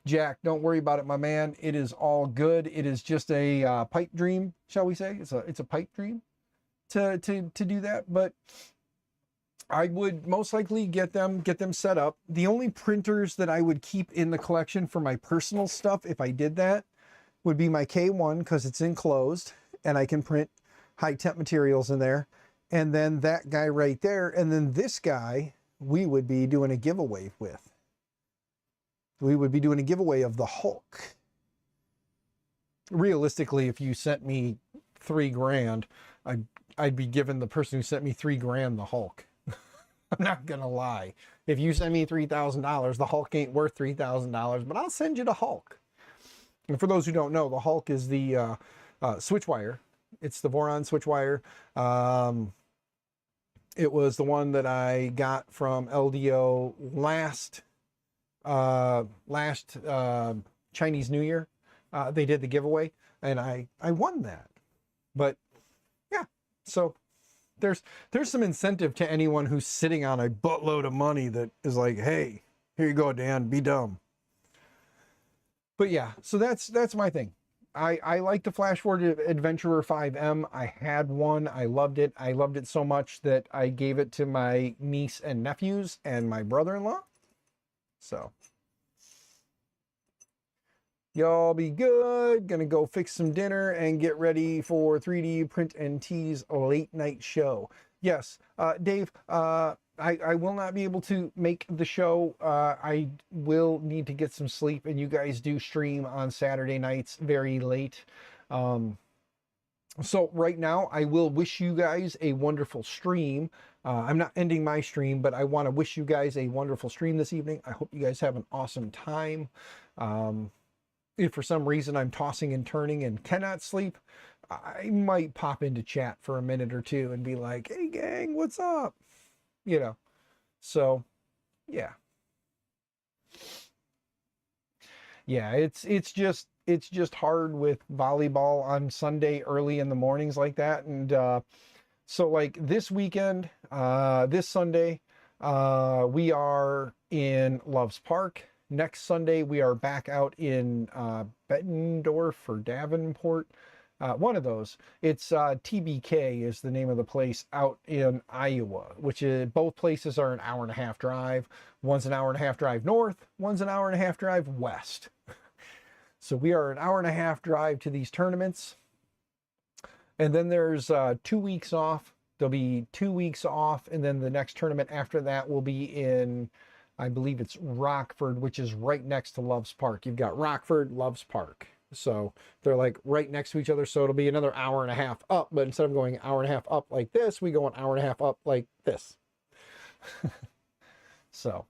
Jack, don't worry about it, my man. It is all good. It is just a pipe dream, shall we say? It's a pipe dream to do that. But I would most likely get them set up. The only printers that I would keep in the collection for my personal stuff, if I did that, would be my K1, because it's enclosed and I can print high temp materials in there. And then that guy right there, and then this guy we would be doing a giveaway with. We would be doing a giveaway of the Hulk. Realistically, if you sent me $3,000, I'd be giving the person who sent me $3,000 the Hulk. I'm not gonna lie. If you send me $3,000, the Hulk ain't worth $3,000, but I'll send you the Hulk. And for those who don't know, the Hulk is the switch wire. It's the Voron switch wire. It was the one that I got from LDO last Chinese New Year. They did the giveaway and I won that. But yeah, so there's some incentive to anyone who's sitting on a buttload of money that is like, hey, here you go, Dan, be dumb. But yeah, so that's my thing. I like the Flash Forward Adventurer 5M. I had one. I loved it. I loved it so much that I gave it to my niece and nephews and my brother-in-law. So y'all be good. Gonna go fix some dinner and get ready for 3D Print and Tease late night show. Yes, Dave, I will not be able to make the show. I will need to get some sleep, and you guys do stream on Saturday nights very late. So right now, I will wish you guys a wonderful stream. I'm not ending my stream, but I want to wish you guys a wonderful stream this evening. I hope you guys have an awesome time. If for some reason I'm tossing and turning and cannot sleep, I might pop into chat for a minute or two and be like, hey gang, what's up? You know, so yeah. Yeah, it's just hard with volleyball on Sunday early in the mornings like that. And so like this weekend, this Sunday, we are in Loves Park. Next Sunday, we are back out in Bettendorf or Davenport. One of those. It's TBK is the name of the place out in Iowa, which is, both places are an hour and a half drive. One's an hour and a half drive north, one's an hour and a half drive west. So we are an hour and a half drive to these tournaments. And then there's 2 weeks off. There'll be 2 weeks off, and then the next tournament after that will be in, I believe it's Rockford, which is right next to Loves Park. You've got Rockford, Loves Park. So they're like right next to each other. So it'll be another hour and a half up, but instead of going an hour and a half up like this, we go an hour and a half up like this. So,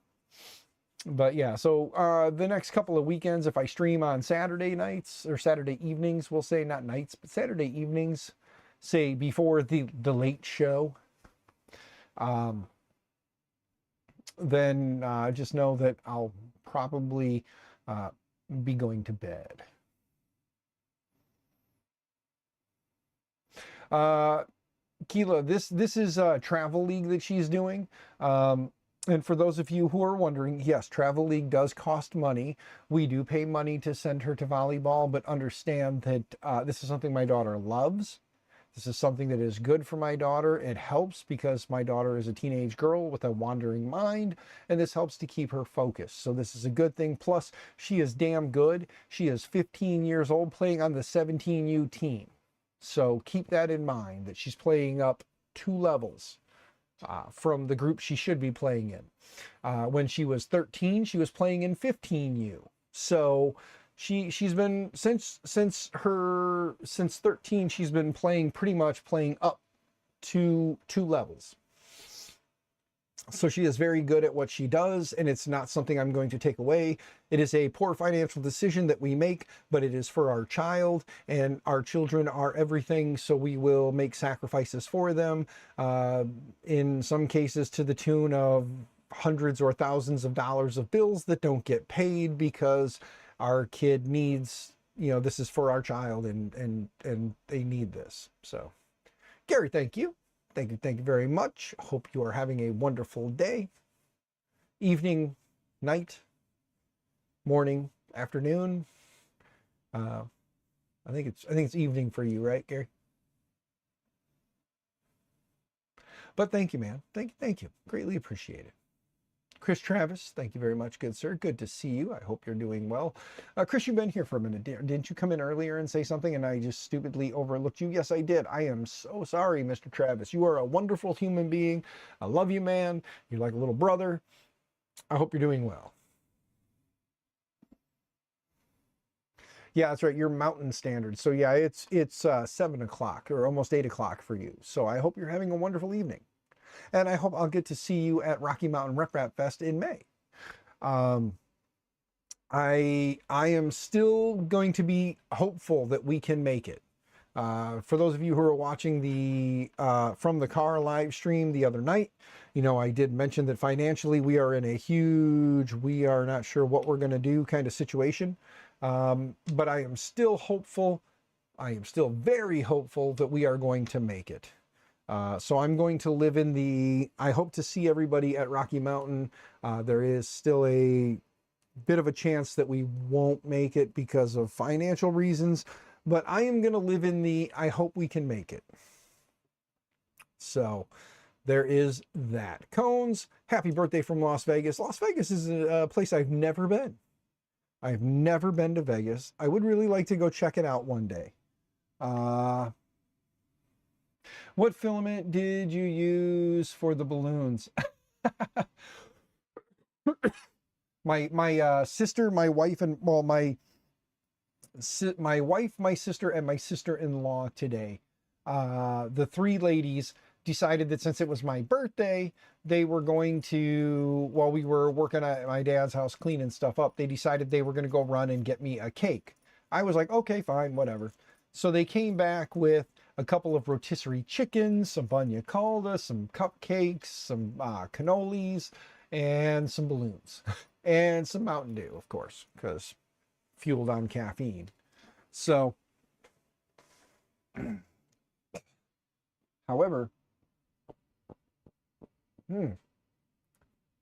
but yeah, so the next couple of weekends, if I stream on Saturday nights or Saturday evenings, we'll say, not nights, but Saturday evenings, say before the late show, then just know that I'll probably be going to bed. Keela, this is a Travel League that she's doing. And for those of you who are wondering, yes, Travel League does cost money. We do pay money to send her to volleyball, but understand that this is something my daughter loves. This is something that is good for my daughter. It helps because my daughter is a teenage girl with a wandering mind, and this helps to keep her focused. So this is a good thing. Plus, she is damn good. She is 15 years old playing on the 17U team. So keep that in mind, that she's playing up 2 levels from the group she should be playing in. When she was 13, she was playing in 15U. So she's been since 13, she's been playing pretty much playing up to 2 levels. So she is very good at what she does, and it's not something I'm going to take away. It is a poor financial decision that we make, but it is for our child, and our children are everything, so we will make sacrifices for them, in some cases to the tune of hundreds or thousands of dollars of bills that don't get paid because our kid needs, this is for our child, and they need this. So, Gary, thank you. Thank you very much. Hope you are having a wonderful day, evening, night, morning, afternoon. I think it's evening for you, right, Gary? But thank you, man. Thank you. Greatly appreciate it. Chris Travis, thank you very much, good sir. Good to see you. I hope you're doing well. Chris, you've been here for a minute. Didn't you come in earlier and say something and I just stupidly overlooked you? Yes, I did. I am so sorry, Mr. Travis. You are a wonderful human being. I love you, man. You're like a little brother. I hope you're doing well. Yeah, that's right. You're Mountain Standard. So yeah, it's 7 o'clock or almost 8 o'clock for you. So I hope you're having a wonderful evening. And I hope I'll get to see you at Rocky Mountain Rep Rap Fest in May. I am still going to be hopeful that we can make it. For those of you who are watching the From the Car live stream the other night, I did mention that financially we are in a huge, we are not sure what we're going to do kind of situation. But I am still hopeful. I am still very hopeful that we are going to make it. So I'm going to live in I hope to see everybody at Rocky Mountain. There is still a bit of a chance that we won't make it because of financial reasons, but I am going to live in I hope we can make it. So there is that. Cones, happy birthday from Las Vegas. Las Vegas is a place I've never been. I've never been to Vegas. I would really like to go check it out one day. What filament did you use for the balloons? my sister, my wife, and my wife, my sister, and my sister-in-law today. The three ladies decided that since it was my birthday, they were going to, while we were working at my dad's house cleaning stuff up, they decided they were going to go run and get me a cake. I was like, okay, fine, whatever. So they came back with a couple of rotisserie chickens, some bagna calda, some cupcakes, some cannolis, and some balloons. And some Mountain Dew, of course, because fueled on caffeine. So, however,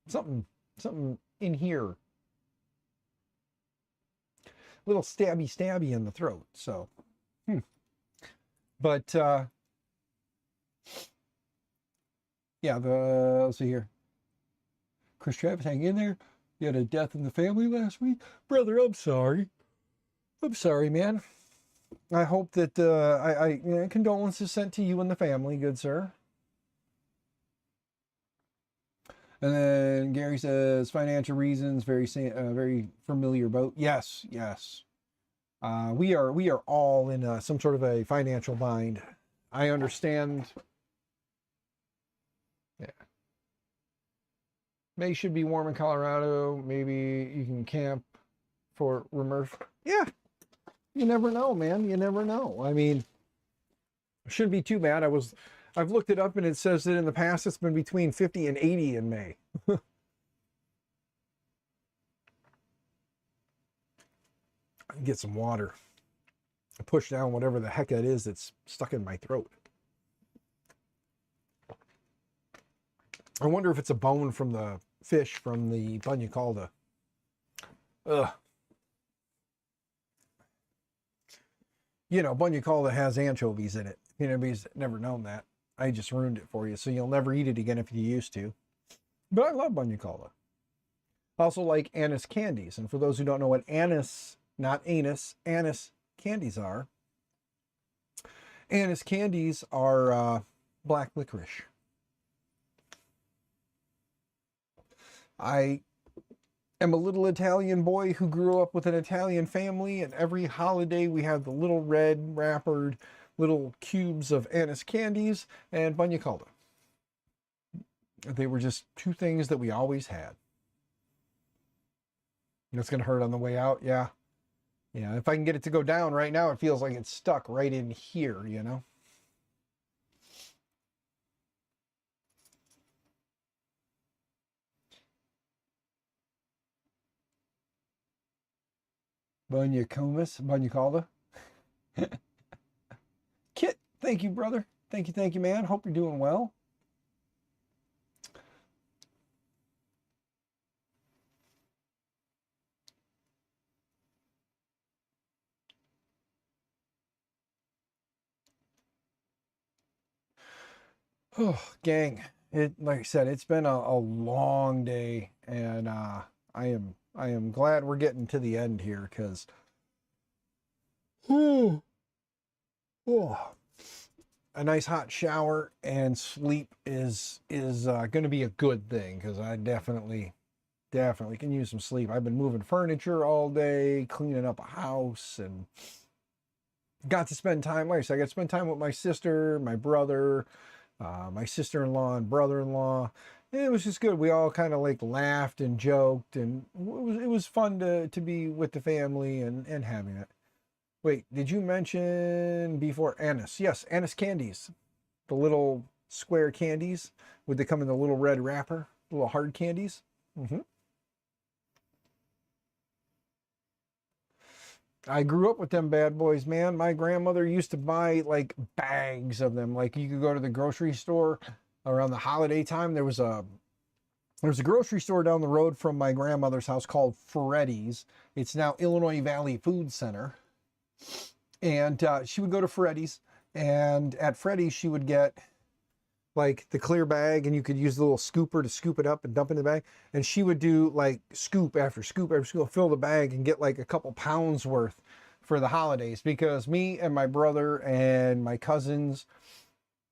something in here, little stabby in the throat. So, but yeah, let's see here. Chris Travis, hang in there. You had a death in the family last week, brother. I'm sorry, man. I hope that condolences sent to you and the family, good sir. And then Gary says financial reasons, very familiar boat. Yes. We are all in some sort of a financial bind. I understand. Yeah. May should be warm in Colorado. Maybe you can camp for Remurf. Yeah. You never know, man. You never know. I mean, it shouldn't be too bad. I've looked it up and it says that in the past it's been between 50 and 80 in May. Get some water. Push down whatever the heck that is that's stuck in my throat. I wonder if it's a bone from the fish from the bagna calda. Ugh. Bagna calda has anchovies in it. Anybody's never known that. I just ruined it for you, so you'll never eat it again if you used to. But I love bagna calda. I also like anise candies. And for those who don't know what anise, not anus, anise candies are, anise candies are black licorice. I am a little Italian boy who grew up with an Italian family, and every holiday we have the little red wrappered, little cubes of anise candies and bagna calda. They were just two things that we always had. It's going to hurt on the way out. Yeah. Yeah. If I can get it to go down right now, it feels like it's stuck right in here, you know? Bunya Kumis, Bunya Calda. Kit, thank you, brother. Thank you, man. Hope you're doing well. Oh, gang. Like I said, it's been a long day, and I am glad we're getting to the end here because oh, a nice hot shower and sleep is going to be a good thing because I definitely can use some sleep. I've been moving furniture all day, cleaning up a house, and got to spend time. Like I said, I got to spend time with my sister, my brother, my sister-in-law and brother-in-law. It was just good. We all kind of like laughed and joked, and it was fun to be with the family and having it. Wait, did you mention before anise? Yes, anise candies, the little square candies. Would they come in the little red wrapper, little hard candies? Mm-hmm. I grew up with them bad boys, man. My grandmother used to buy like bags of them. Like you could go to the grocery store around the holiday time. There was a grocery store down the road from my grandmother's house called Freddy's. It's now Illinois Valley Food Center. And she would go to Freddy's, and at Freddy's she would get like the clear bag, and you could use the little scooper to scoop it up and dump in the bag. And she would do like scoop after scoop after scoop, fill the bag and get like a couple pounds worth for the holidays, because me and my brother and my cousins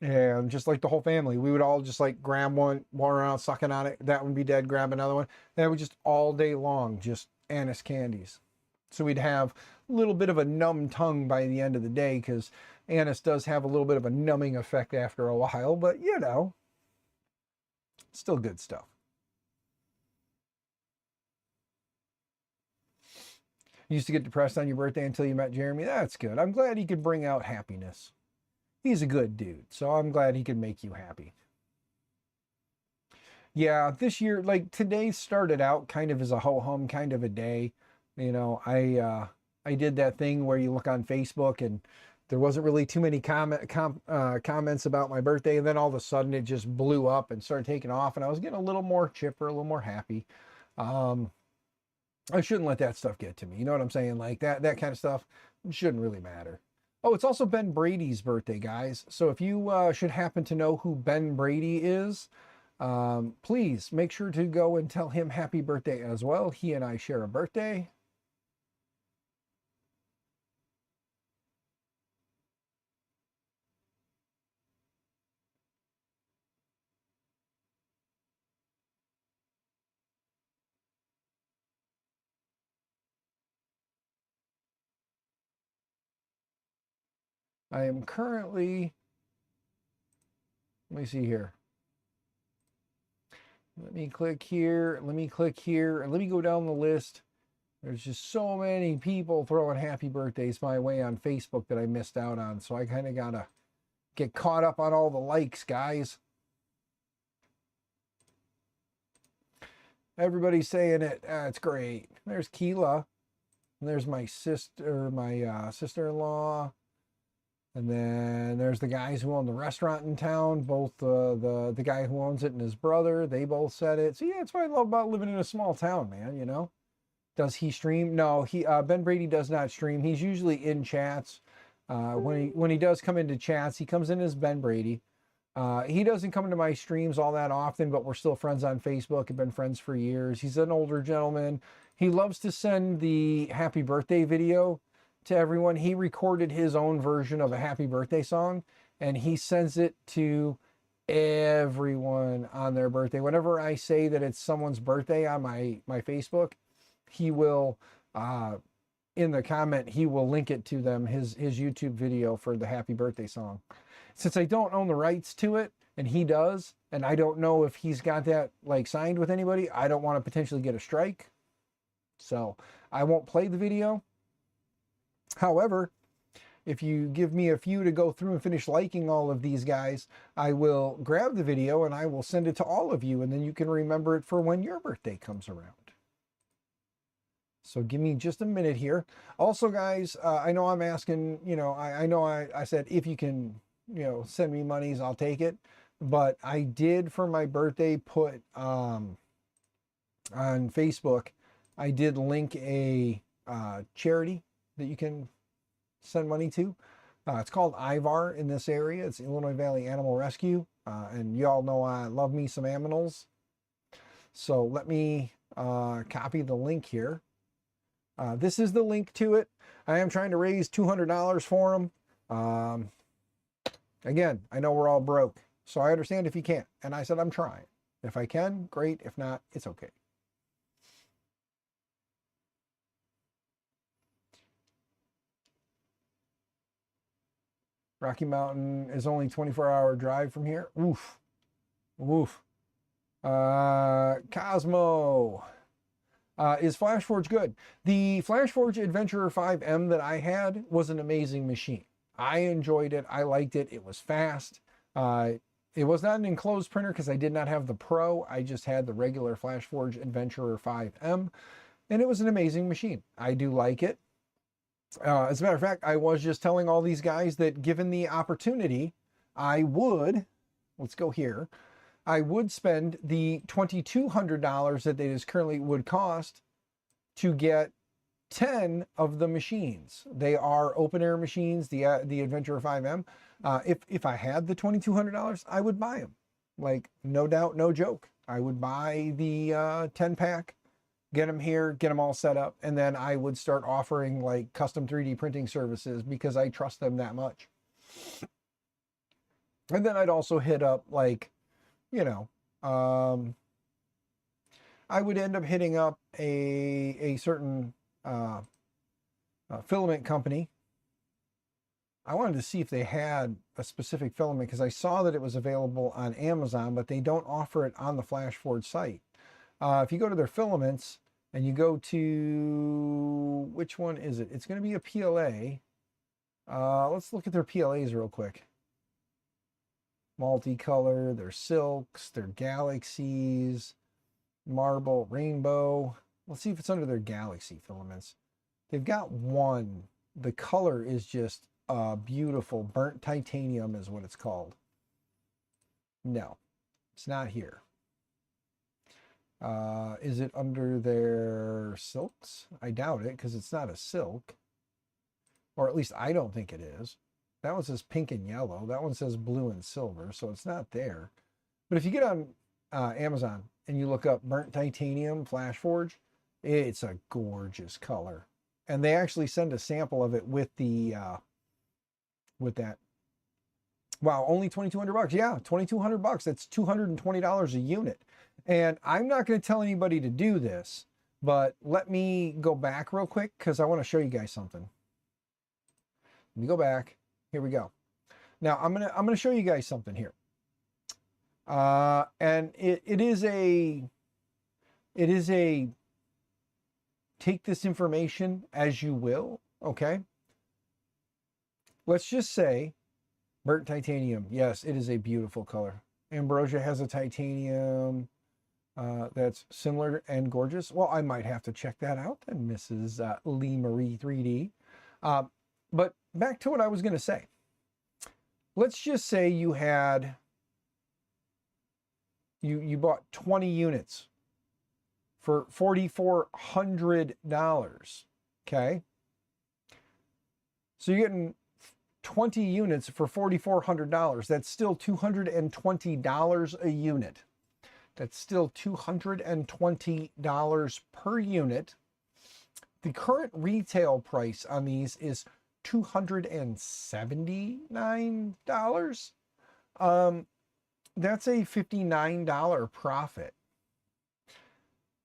and just like the whole family, we would all just like grab one, walk around sucking on it. That one be dead, grab another one. That would just all day long, just anise candies. So we'd have a little bit of a numb tongue by the end of the day, because anise does have a little bit of a numbing effect after a while, but you know, still good stuff. You used to get depressed on your birthday until you met Jeremy. That's good. I'm glad he could bring out happiness. He's a good dude, so I'm glad he could make you happy. Yeah, this year, like today started out kind of as a ho-hum kind of a day. You know, I did that thing where you look on Facebook and there wasn't really too many comments about my birthday, and then all of a sudden it just blew up and started taking off, and I was getting a little more chipper, a little more happy. Um, I shouldn't let that stuff get to me. You know what I'm saying? Like that kind of stuff shouldn't really matter. Oh, it's also Ben Brady's birthday, guys. So if you should happen to know who Ben Brady is, please make sure to go and tell him happy birthday as well. He and I share a birthday. I am currently, let me see here. Let me click here. Let me click here. And let me go down the list. There's just so many people throwing happy birthdays my way on Facebook that I missed out on. So I kind of got to get caught up on all the likes, guys. Everybody's saying it. It's great. There's Keela. There's my sister-in-law. And then there's the guys who own the restaurant in town. Both the guy who owns it and his brother, they both said it. So yeah, that's what I love about living in a small town, man. You know. Does he stream? No, he Ben Brady does not stream. He's usually in chats. When he does come into chats, he comes in as Ben Brady. He doesn't come into my streams all that often, but we're still friends on Facebook. Have been friends for years. He's an older gentleman. He loves to send the happy birthday video to everyone. He recorded his own version of a happy birthday song, and he sends it to everyone on their birthday. Whenever I say that it's someone's birthday on my Facebook, he will in the comment, he will link it to them, his YouTube video for the happy birthday song. Since I don't own the rights to it, and he does, and I don't know if he's got that like signed with anybody, I don't want to potentially get a strike. So I won't play the video. However, if you give me a few to go through and finish liking all of these guys, I will grab the video and I will send it to all of you, and then you can remember it for when your birthday comes around. So give me just a minute here. Also, guys, I know I'm asking, you know, I know I said if you can, you know, send me monies, I'll take it. But I did for my birthday put on Facebook, I did link a charity that you can send money to. It's called IVAR in this area. It's Illinois Valley Animal Rescue. And y'all know I love me some aminals. So let me copy the link here. This is the link to it. I am trying to raise $200 for them. Again, I know we're all broke, so I understand if you can't. And I said I'm trying. If I can, great. If not, it's okay. Rocky Mountain is only 24-hour drive from here. Oof. Oof. Cosmo. Is FlashForge good? The FlashForge Adventurer 5M that I had was an amazing machine. I enjoyed it. I liked it. It was fast. It was not an enclosed printer because I did not have the Pro. I just had the regular FlashForge Adventurer 5M, and it was an amazing machine. I do like it. As a matter of fact, I was just telling all these guys that given the opportunity, I would, let's go here, I would spend the $2,200 that it is currently would cost to get 10 of the machines. They are open air machines, the Adventurer 5M. If I had the $2,200, I would buy them. Like, no doubt, no joke. I would buy the 10 pack, get them here, get them all set up, and then I would start offering like custom 3D printing services because I trust them that much. And then I'd also hit up like, you know, I would end up hitting up a certain filament company. I wanted to see if they had a specific filament because I saw that it was available on Amazon, but they don't offer it on the FlashForge site. If you go to their filaments and you go to, which one is it? It's going to be a PLA. Let's look at their PLAs real quick. Multicolor, their silks, their galaxies, marble, rainbow. Let's see if it's under their galaxy filaments. They've got one. The color is just beautiful. Burnt titanium is what it's called. No, it's not here. Is it under their silks? I doubt it because it's not a silk. Or at least I don't think it is. That one says pink and yellow. That one says blue and silver, so it's not there. But if you get on Amazon and you look up burnt titanium FlashForge, it's a gorgeous color. And they actually send a sample of it with the with that. Wow, only $2,200. Yeah, $2,200. That's $220 a unit. And I'm not going to tell anybody to do this, but let me go back real quick because I want to show you guys something. Let me go back. Here we go. Now I'm gonna show you guys something here. And it is a take this information as you will, okay? Let's just say burnt titanium. Yes, it is a beautiful color. Ambrosia has a titanium that's similar and gorgeous. Well, I might have to check that out then, Mrs. Lee Marie 3D. But back to what I was going to say. Let's just say you had, you bought 20 units for $4,400, okay? So you're getting 20 units for $4,400. That's still $220 a unit. That's still $220 per unit. The current retail price on these is $279. That's a $59 profit.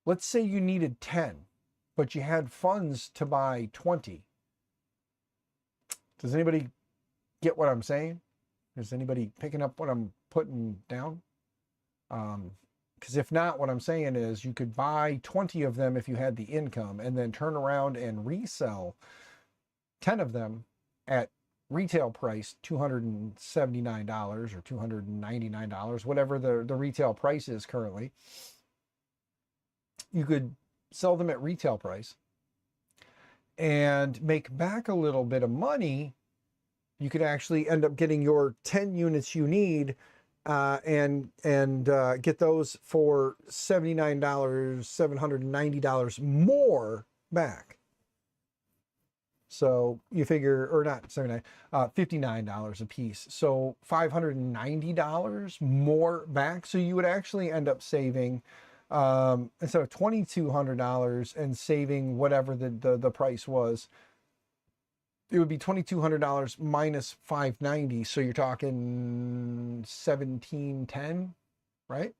Let's say you needed 10, but you had funds to buy 20. Does anybody get what I'm saying? Is anybody picking up what I'm putting down? Because if not, what I'm saying is you could buy 20 of them if you had the income, and then turn around and resell 10 of them at retail price, $279 or $299, whatever the retail price is currently. You could sell them at retail price and make back a little bit of money. You could actually end up getting your 10 units you need and get those for $79, $790 more back. So you figure, or not 79, $59 a piece. So $590 more back. So you would actually end up saving, instead of $2,200 and saving whatever the price was, it would be $2,200 minus $590. So you're talking $1,710, right?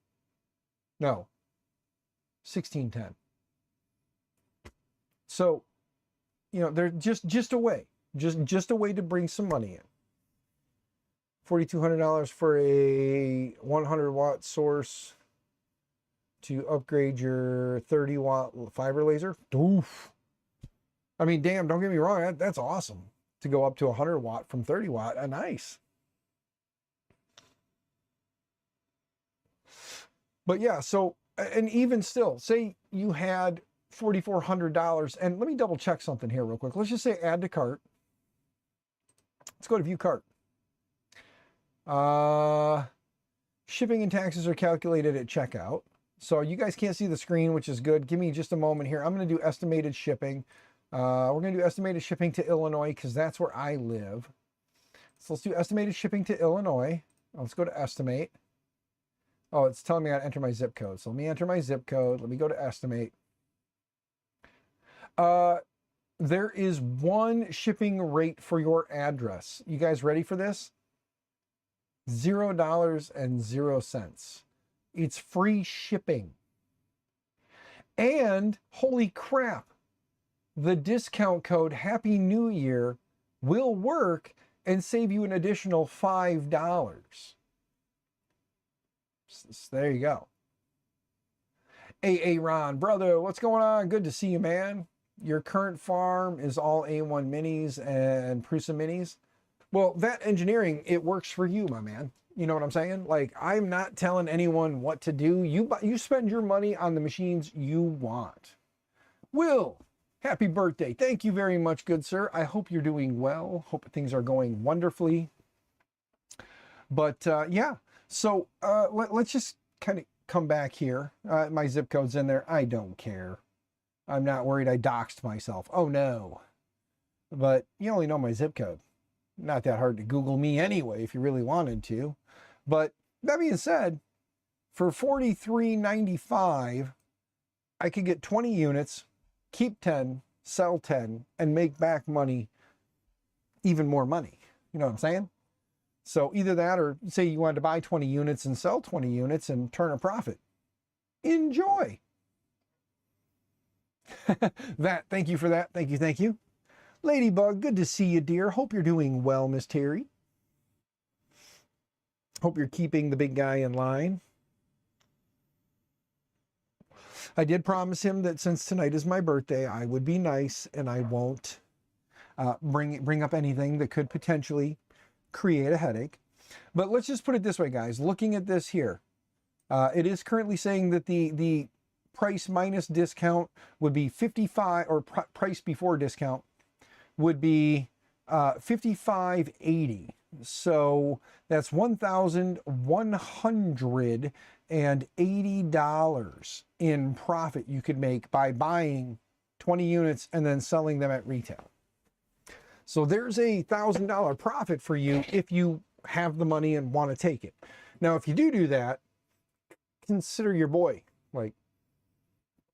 No, $1,610. So, you know, they're just a way, just a way to bring some money in. $4,200 for a 100 watt source to upgrade your 30 watt fiber laser. Oof. I mean, damn, don't get me wrong. That's awesome to go up to 100 watt from 30 watt. Nice. But yeah, so, and even still, say you had $4,400, and let me double check something here real quick. Let's just say add to cart. Let's go to view cart. Shipping and taxes are calculated at checkout. So you guys can't see the screen, which is good. Give me just a moment here. I'm going to do estimated shipping. We're going to do estimated shipping to Illinois because that's where I live. So let's do estimated shipping to Illinois. Let's go to estimate. Oh, it's telling me I got to enter my zip code. So let me enter my zip code. Let me go to estimate. There is one shipping rate for your address. You guys ready for this? $0.00. It's free shipping. And holy crap, the discount code Happy New Year will work and save you an additional $5. So there you go. Hey, Ron, brother, what's going on? Good to see you, man. Your current farm is all A1 minis and Prusa minis. Well, that engineering, it works for you, my man. You know what I'm saying? Like, I'm not telling anyone what to do. You spend your money on the machines you want. Will, happy birthday. Thank you very much, good sir. I hope you're doing well. Hope things are going wonderfully. But yeah, so let's just kind of come back here. My zip code's in there. I don't care. I'm not worried I doxed myself. Oh no. But you only know my zip code. Not that hard to Google me anyway if you really wanted to. But that being said, for $43.95, I could get 20 units, keep 10, sell 10, and make back money, even more money. You know what I'm saying? So either that, or say you wanted to buy 20 units and sell 20 units and turn a profit. Enjoy. Thank you for that. Thank you. Thank you. Ladybug, good to see you, dear. Hope you're doing well, Miss Terry. Hope you're keeping the big guy in line. I did promise him that since tonight is my birthday, I would be nice and I won't bring up anything that could potentially create a headache. But let's just put it this way, guys. Looking at this here, it is currently saying that the price minus discount would be 55, or price before discount would be $55.80. So that's $1,180 in profit you could make by buying 20 units and then selling them at retail. So there's a $1,000 profit for you if you have the money and want to take it. Now, if you do that, consider your boy, like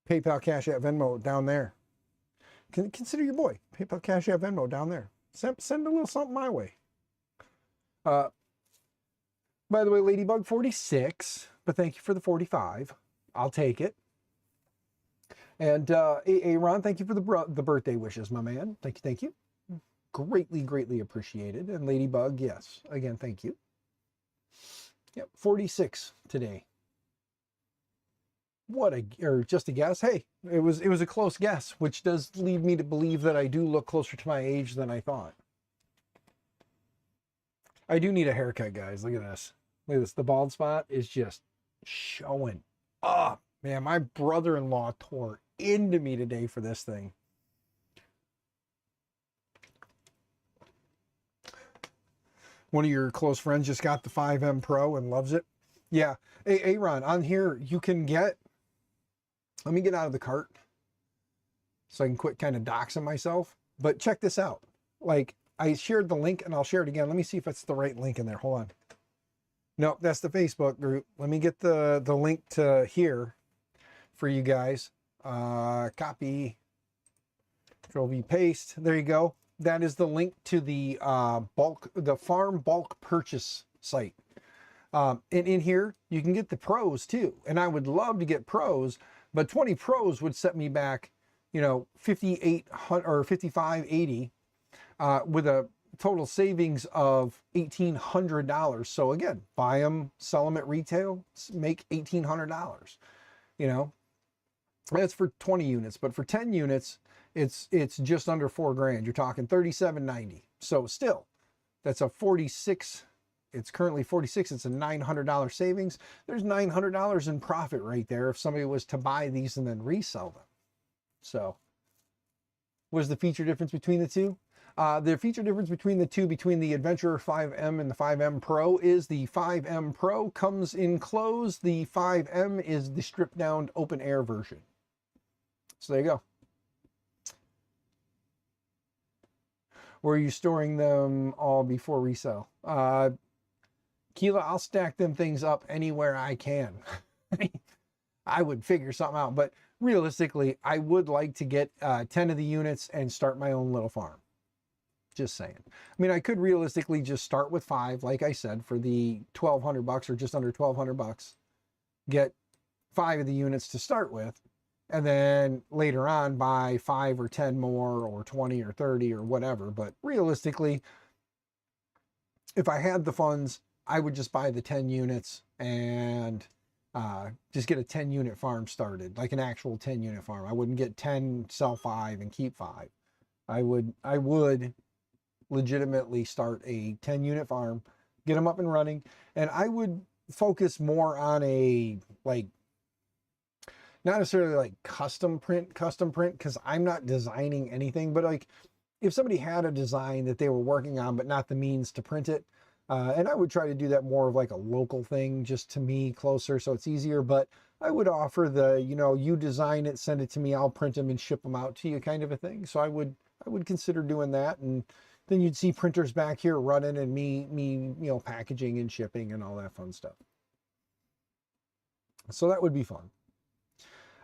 PayPal, Cash App, Venmo down there. Consider your boy, PayPal, Cash App, Venmo down there. Send a little something my way. By the way, Ladybug 46, but thank you for the 45. I'll take it. And Ron, thank you for the birthday wishes, my man. Thank you, thank you. Greatly, greatly appreciated. And Ladybug, yes, again, thank you. Yep, 46 today. Or just a guess. Hey, it was a close guess, which does lead me to believe that I do look closer to my age than I thought. I do need a haircut, guys. Look at this. Look at this. The bald spot is just showing. Oh, man, my brother-in-law tore into me today for this thing. One of your close friends just got the 5M Pro and loves it. Yeah. Hey, Aaron, on here, you can get... Let me get out of the cart so I can quit kind of doxing myself. But check this out. Like, I shared the link, and I'll share it again. Let me see if it's the right link in there. Hold on. No, that's the Facebook group. Let me get the link to here for you guys. Copy. Control V, paste. There you go. That is the link to the farm bulk purchase site. And in here, you can get the pros too. And I would love to get pros, but 20 pros would set me back, you know, 5,800 or 5,580 with a total savings of $1,800. So again, buy them, sell them at retail, make $1,800. You know, that's for 20 units, but for 10 units, it's just under $4,000. You're talking $3,790. So still, that's a 46. It's currently 46. It's a $900 savings. There's $900 in profit right there if somebody was to buy these and then resell them. So what is the feature difference between the two? The feature difference between the two, between the Adventurer 5M and the 5M Pro, is the 5M Pro comes enclosed. The 5M is the stripped down open air version. So there you go. Where are you storing them all before resale? Keela, I'll stack them things up anywhere I can. I would figure something out, but realistically, I would like to get 10 of the units and start my own little farm. Just saying. I mean, I could realistically just start with 5, like I said, for the $1,200 or just under $1,200. Get 5 of the units to start with, and then later on buy 5 or 10 more, or 20 or 30 or whatever. But realistically, if I had the funds, I would just buy the 10 units and just get a 10 unit farm started, like an actual 10 unit farm. I wouldn't get 10, sell 5 and keep 5. I would legitimately start a 10 unit farm, get them up and running. And I would focus more on a, like, not necessarily like custom print, because I'm not designing anything, but like if somebody had a design that they were working on, but not the means to print it, and I would try to do that more of like a local thing, just to me closer, so it's easier. But I would offer the, you know, you design it, send it to me, I'll print them and ship them out to you kind of a thing. So I would consider doing that. And then you'd see printers back here running and me, you know, packaging and shipping and all that fun stuff. So that would be fun.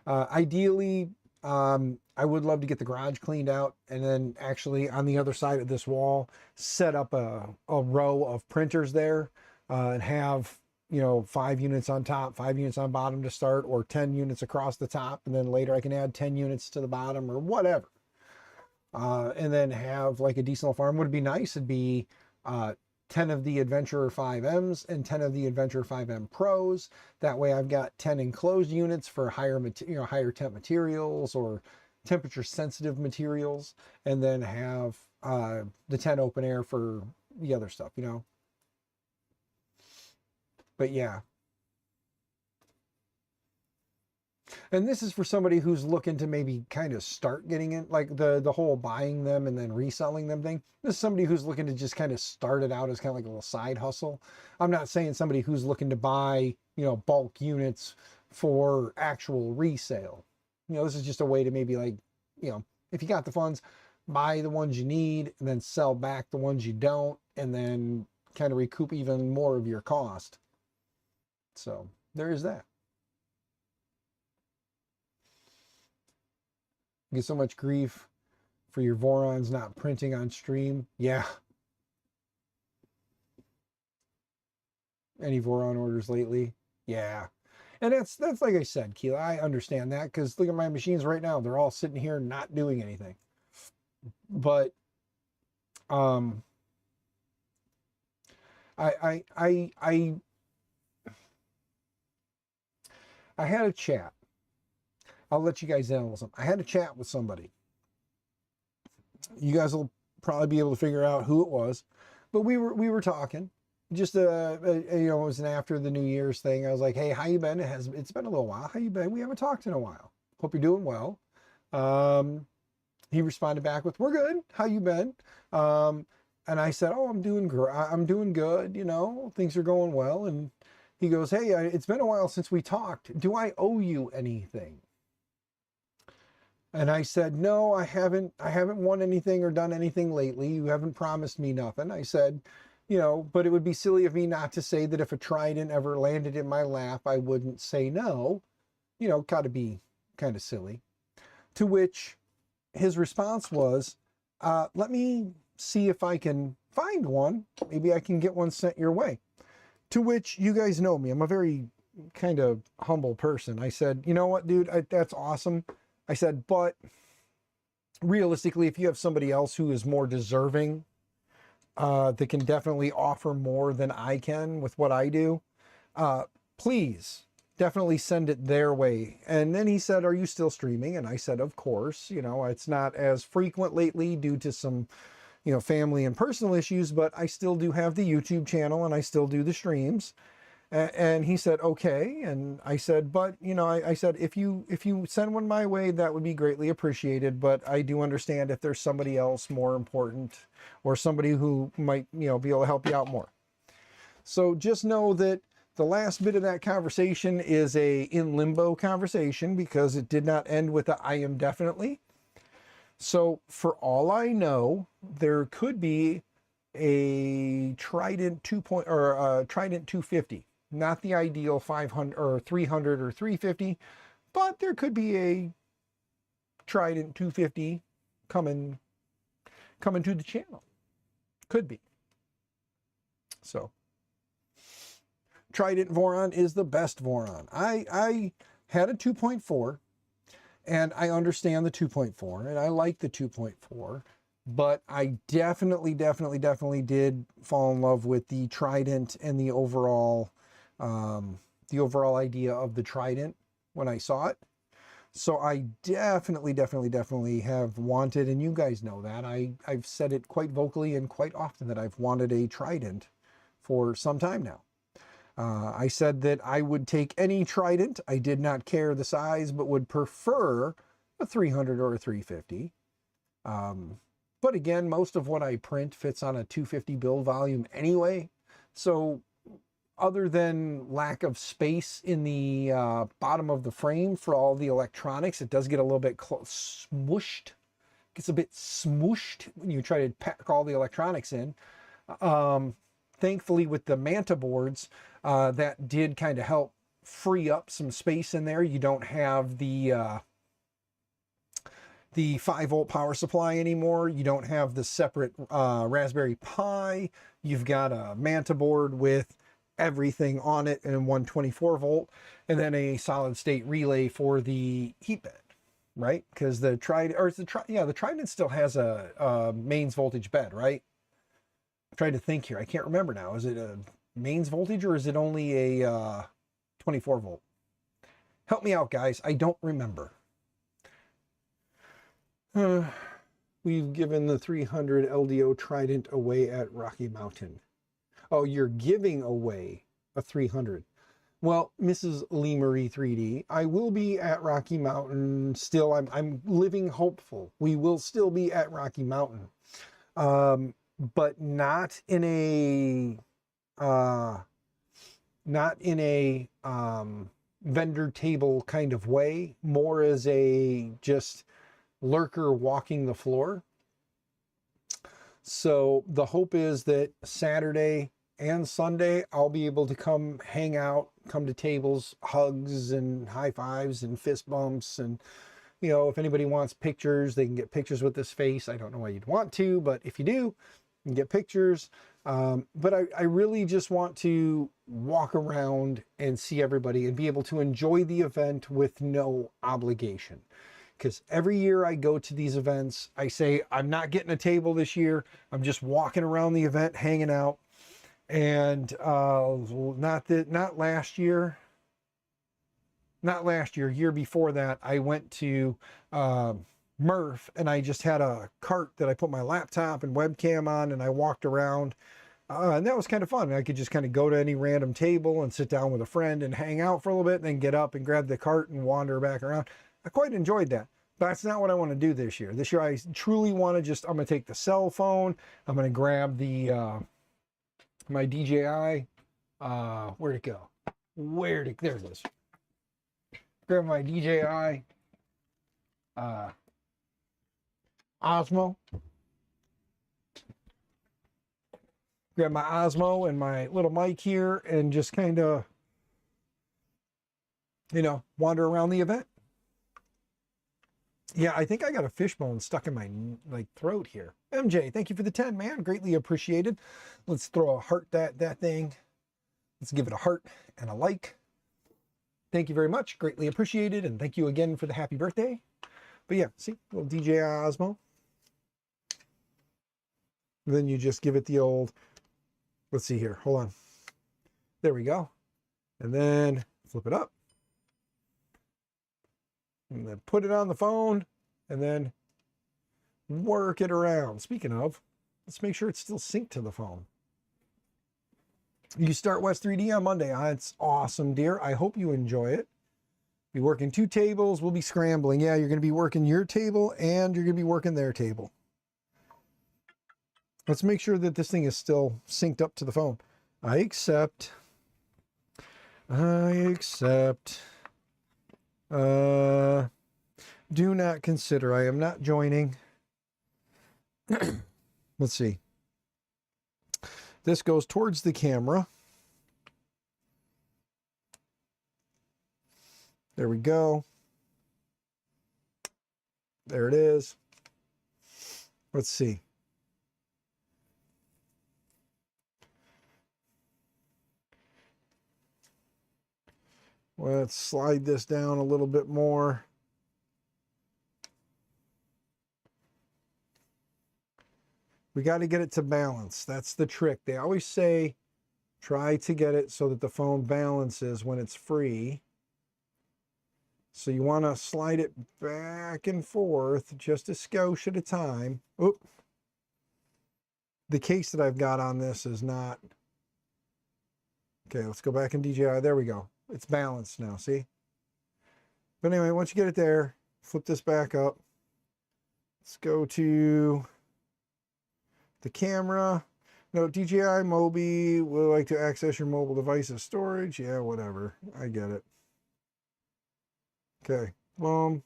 Ideally, I would love to get the garage cleaned out, and then actually on the other side of this wall, set up a row of printers there, and have, you know, 5 units on top, 5 units on bottom to start, or 10 units across the top. And then later I can add 10 units to the bottom or whatever. And then have like a decent farm. Would be nice. It'd be 10 of the Adventurer 5Ms and 10 of the Adventurer 5M Pros. That way I've got 10 enclosed units for higher temp materials or temperature sensitive materials, and then have the 10 open air for the other stuff, you know. But yeah. And this is for somebody who's looking to maybe kind of start getting in, like the whole buying them and then reselling them thing. This is somebody who's looking to just kind of start it out as kind of like a little side hustle. I'm not saying somebody who's looking to buy, you know, bulk units for actual resale. You know, this is just a way to maybe, like, you know, if you got the funds, buy the ones you need and then sell back the ones you don't, and then kind of recoup even more of your cost. So there is that. Get so much grief for your Vorons not printing on stream. Yeah. Any Voron orders lately? Yeah. And that's like I said, Keela, I understand that, because look at my machines right now. They're all sitting here not doing anything. But I I had a chat. I'll let you guys in on something. I had a chat with somebody. You guys will probably be able to figure out who it was, but we were talking. Just you know, it was an after the New Year's thing. I was like, hey, how you been? It's been a little while. How you been? We haven't talked in a while. Hope you're doing well. He responded back with, we're good. How you been? And I said, oh, I'm doing good. You know, things are going well. And he goes, hey, it's been a while since we talked. Do I owe you anything? And I said, no, I haven't won anything or done anything lately. You haven't promised me nothing. I said, you know, but it would be silly of me not to say that if a trident ever landed in my lap, I wouldn't say no. You know, gotta be kind of silly. To which his response was, let me see if I can find one. Maybe I can get one sent your way. To which, you guys know me, I'm a very kind of humble person. I said, you know what, dude, that's awesome. I said, but realistically, if you have somebody else who is more deserving, that can definitely offer more than I can with what I do, please definitely send it their way. And then he said, are you still streaming? And I said, of course. You know, it's not as frequent lately due to some, you know, family and personal issues, but I still do have the YouTube channel and I still do the streams. And he said, okay. And I said, but, you know, I said, if you send one my way, that would be greatly appreciated. But I do understand if there's somebody else more important or somebody who might, you know, be able to help you out more. So just know that the last bit of that conversation is a in limbo conversation because it did not end with a I am definitely. So for all I know, there could be a Trident 250. Not the ideal 500 or 300 or 350, but there could be a Trident 250 coming to the channel. Could be. So Trident Voron is the best Voron. I had a 2.4 and I understand the 2.4 and I like the 2.4, but I definitely did fall in love with the Trident and the overall idea of the Trident when I saw it. So I definitely have wanted, and you guys know that, I've said it quite vocally and quite often that I've wanted a Trident for some time now. I said that I would take any Trident. I did not care the size, but would prefer a 300 or a 350. But again, most of what I print fits on a 250 build volume anyway. So other than lack of space in the bottom of the frame for all the electronics, it does get a little bit smooshed. Gets a bit smooshed when you try to pack all the electronics in. Thankfully, with the Manta boards, that did kind of help free up some space in there. You don't have the 5-volt power supply anymore. You don't have the separate Raspberry Pi. You've got a Manta board with everything on it and 124 volt, and then a solid state relay for the heat bed, right? Because the Trident still has a mains voltage bed, right? I'm trying to think here. I can't remember now. Is it a mains voltage or is it only a 24 volt? Help me out, guys. I don't remember. We've given the 300 LDO Trident away at Rocky Mountain. Oh, you're giving away a 300. Well, Mrs. Lee Marie 3D, I will be at Rocky Mountain still. I'm living hopeful. We will still be at Rocky Mountain. But not in a vendor table kind of way, more as a just lurker walking the floor. So the hope is that Saturday and Sunday I'll be able to come hang out, come to tables, hugs and high fives and fist bumps, and you know, if anybody wants pictures, they can get pictures with this face. I don't know why you'd want to, but if you do, you can get pictures. But I really just want to walk around and see everybody and be able to enjoy the event with no obligation. Because every year I go to these events, I say, I'm not getting a table this year. I'm just walking around the event, hanging out. And not last year. not last year, year before that, I went to Murph, and I just had a cart that I put my laptop and webcam on, and I walked around. And that was kind of fun. I could just kind of go to any random table and sit down with a friend and hang out for a little bit, and then get up and grab the cart and wander back around. I quite enjoyed that. But that's not what I want to do this year. This year, I truly want to just, I'm going to take the cell phone. I'm going to grab the, my DJI. Where'd it go? There it is. Grab my DJI Osmo. Grab my Osmo and my little mic here and just kind of, wander around the event. Yeah, I think I got a fishbone stuck in my throat here. MJ, thank you for the 10, man. Greatly appreciated. Let's throw a heart that thing. Let's give it a heart and a like. Thank you very much. Greatly appreciated. And thank you again for the happy birthday. But yeah, see, little DJI Osmo. Then you just give it the old, let's see here. Hold on. There we go. And then flip it up. And then put it on the phone. And then work it around. Speaking of, let's make sure it's still synced to the phone. You start West 3D on Monday. It's awesome, dear. I hope you enjoy it. Be working 2 tables. We'll be scrambling. Yeah, you're going to be working your table and you're going to be working their table. Let's make sure that this thing is still synced up to the phone. I accept. Do not consider. I am not joining. Let's see. This goes towards the camera. There we go. There it is. Let's see. Let's slide this down a little bit more. We got to get it to balance. That's the trick. They always say, try to get it so that the phone balances when it's free. So you want to slide it back and forth just a skosh at a time. Oop. The case that I've got on this is not. Okay, let's go back in DJI. There we go. It's balanced now, see? But anyway, once you get it there, flip this back up. Let's go to the camera. No, DJI Mobi would like to access your mobile device's storage. Yeah, whatever. I get it. Okay, boom.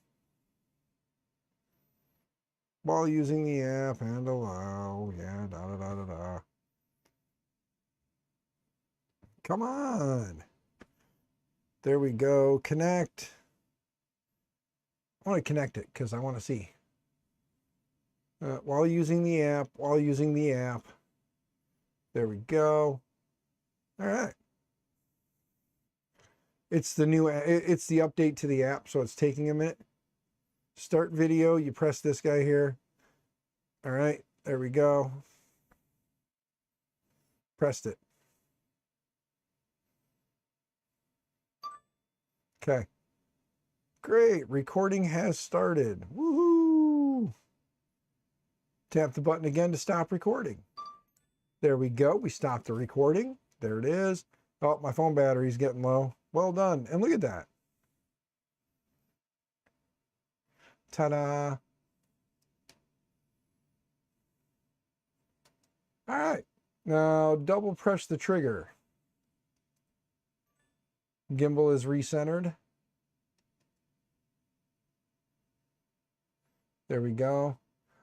While using the app and allow. Yeah, da. Come on. There we go. Connect. I want to connect it because I want to see. While using the app. There we go. All right. It's the new, it's the update to the app, so it's taking a minute. Start video, you press this guy here. All right, there we go. Pressed it. Okay. Great, recording has started. Woohoo! Tap the button again to stop recording. There we go, we stopped the recording. There it is. Oh, my phone battery's getting low. Well done. And look at that. Ta-da. All right. Now double press the trigger. Gimbal is recentered. There we go.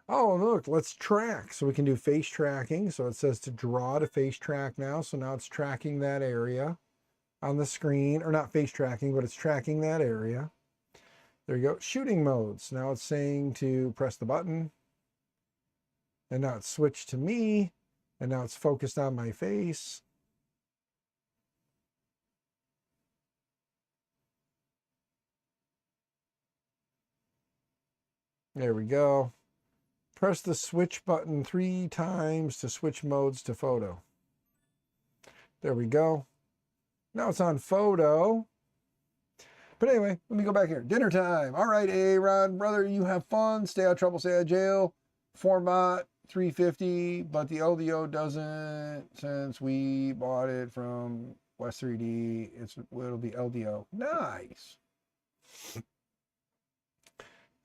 Oh, look, let's track. So we can do face tracking. So it says to draw to face track now. So now it's tracking that area on the screen, or not face tracking, but it's tracking that area. There you go. Shooting modes. Now it's saying to press the button. And now it's switched to me. And now it's focused on my face. There we go. Press the switch button 3 times to switch modes to photo. There we go. Now it's on photo. But anyway, let me go back here. Dinner time. All right, A-Rod, brother, you have fun. Stay out of trouble, stay out of jail. Format 350, but the LDO doesn't, since we bought it from West 3D. It'll be LDO. Nice.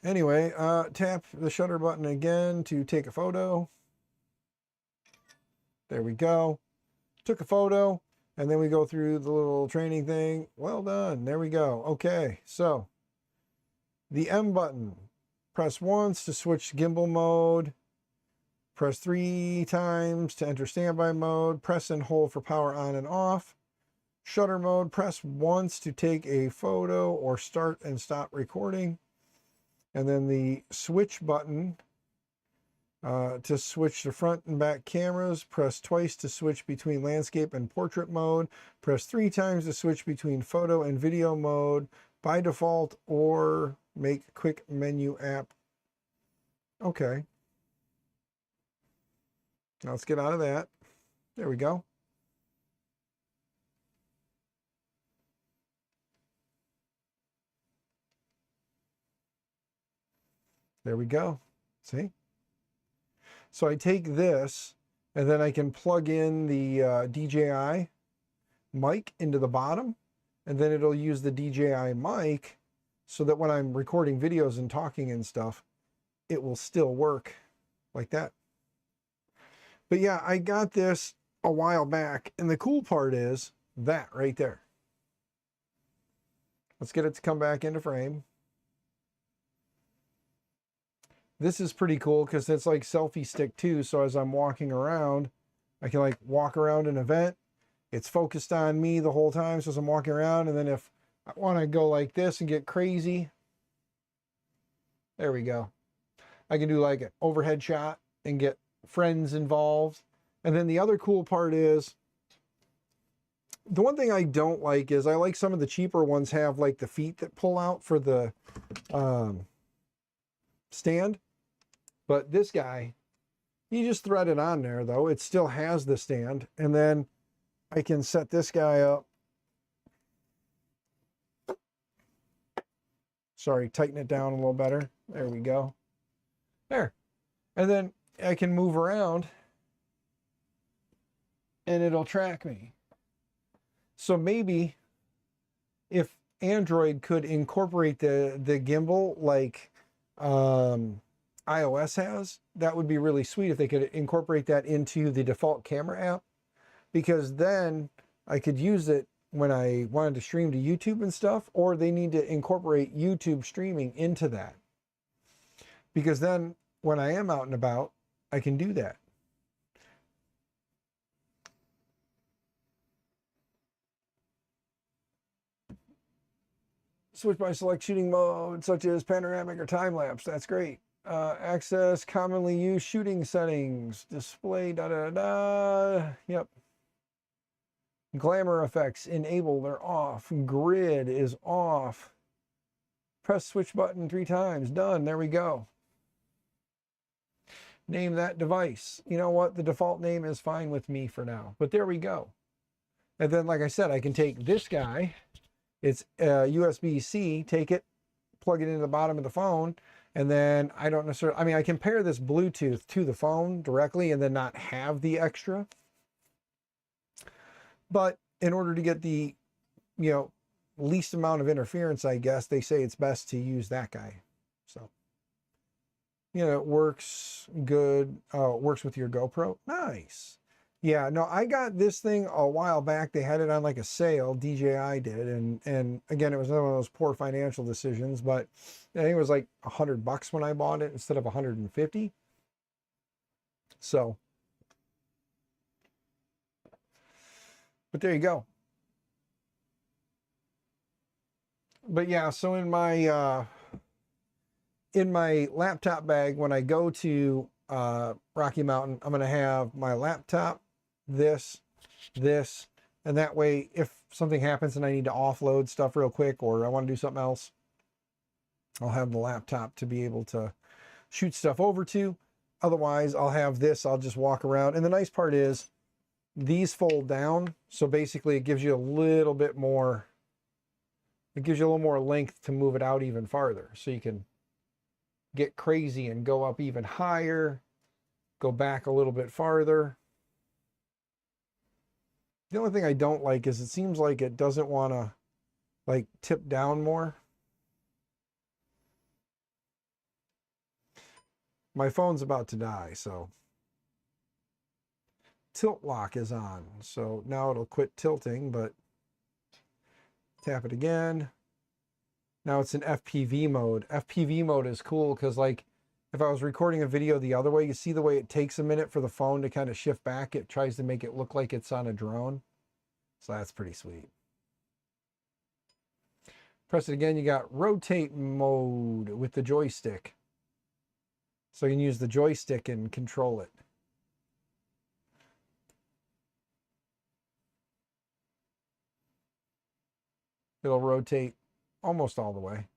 Anyway, tap the shutter button again to take a photo. There we go. Took a photo, and then we go through the little training thing. Well done. There we go. Okay, so the M button. Press once to switch gimbal mode. Press 3 times to enter standby mode. Press and hold for power on and off. Shutter mode. Press once to take a photo or start and stop recording. And then the switch button to switch the front and back cameras. Press twice to switch between landscape and portrait mode. Press 3 times to switch between photo and video mode by default, or make quick menu app. Okay. Now let's get out of that. There we go. There we go. See? So I take this, and then I can plug in the DJI mic into the bottom, and then it'll use the DJI mic so that when I'm recording videos and talking and stuff, it will still work like that. But yeah, I got this a while back, and the cool part is that right there. Let's get it to come back into frame. This is pretty cool because it's like selfie stick too. So as I'm walking around, I can like walk around an event. It's focused on me the whole time. So as I'm walking around, and then if I want to go like this and get crazy, there we go. I can do like an overhead shot and get friends involved. And then the other cool part is, the one thing I don't like is I like some of the cheaper ones have like the feet that pull out for the stand. But this guy, you just thread it on there though. It still has the stand. And then I can set this guy up. Sorry, tighten it down a little better. There we go. There. And then I can move around and it'll track me. So maybe if Android could incorporate the gimbal like iOS has, that would be really sweet if they could incorporate that into the default camera app, because then I could use it when I wanted to stream to YouTube and stuff, or they need to incorporate YouTube streaming into that, because then when I am out and about, I can do that. Switch by select shooting mode, such as panoramic or time-lapse. That's great. Access commonly used shooting settings. Display, da-da-da. Yep. Glamour effects enabled or off. Grid is off. Press switch button 3 times. Done. There we go. Name that device. You know what? The default name is fine with me for now. But there we go. And then, like I said, I can take this guy. It's USB-C. Take it, plug it into the bottom of the phone, and then I don't necessarily, I mean, I can pair this Bluetooth to the phone directly and then not have the extra. But in order to get the, you know, least amount of interference, I guess, they say it's best to use that guy. So, you know, it works good. It works with your GoPro. Nice. Yeah, no, I got this thing a while back. They had it on like a sale. DJI did. And again, it was one of those poor financial decisions, but I think it was like $100 when I bought it instead of 150. So, but there you go. But yeah, so in my laptop bag, when I go to Rocky Mountain, I'm going to have my laptop, this, and that way if something happens and I need to offload stuff real quick, or I want to do something else, I'll have the laptop to be able to shoot stuff over to. Otherwise, I'll have this, I'll just walk around. And the nice part is these fold down. So basically it gives you a little bit more, it gives you a little more length to move it out even farther. So you can get crazy and go up even higher, go back a little bit farther. The only thing I don't like is it seems like it doesn't want to like tip down more. My phone's about to die, so tilt lock is on. So now it'll quit tilting, but tap it again. Now it's in FPV mode. FPV mode is cool because like if I was recording a video the other way, you see the way it takes a minute for the phone to kind of shift back. It tries to make it look like it's on a drone. So that's pretty sweet. Press it again. You got rotate mode with the joystick. So you can use the joystick and control it. It'll rotate almost all the way.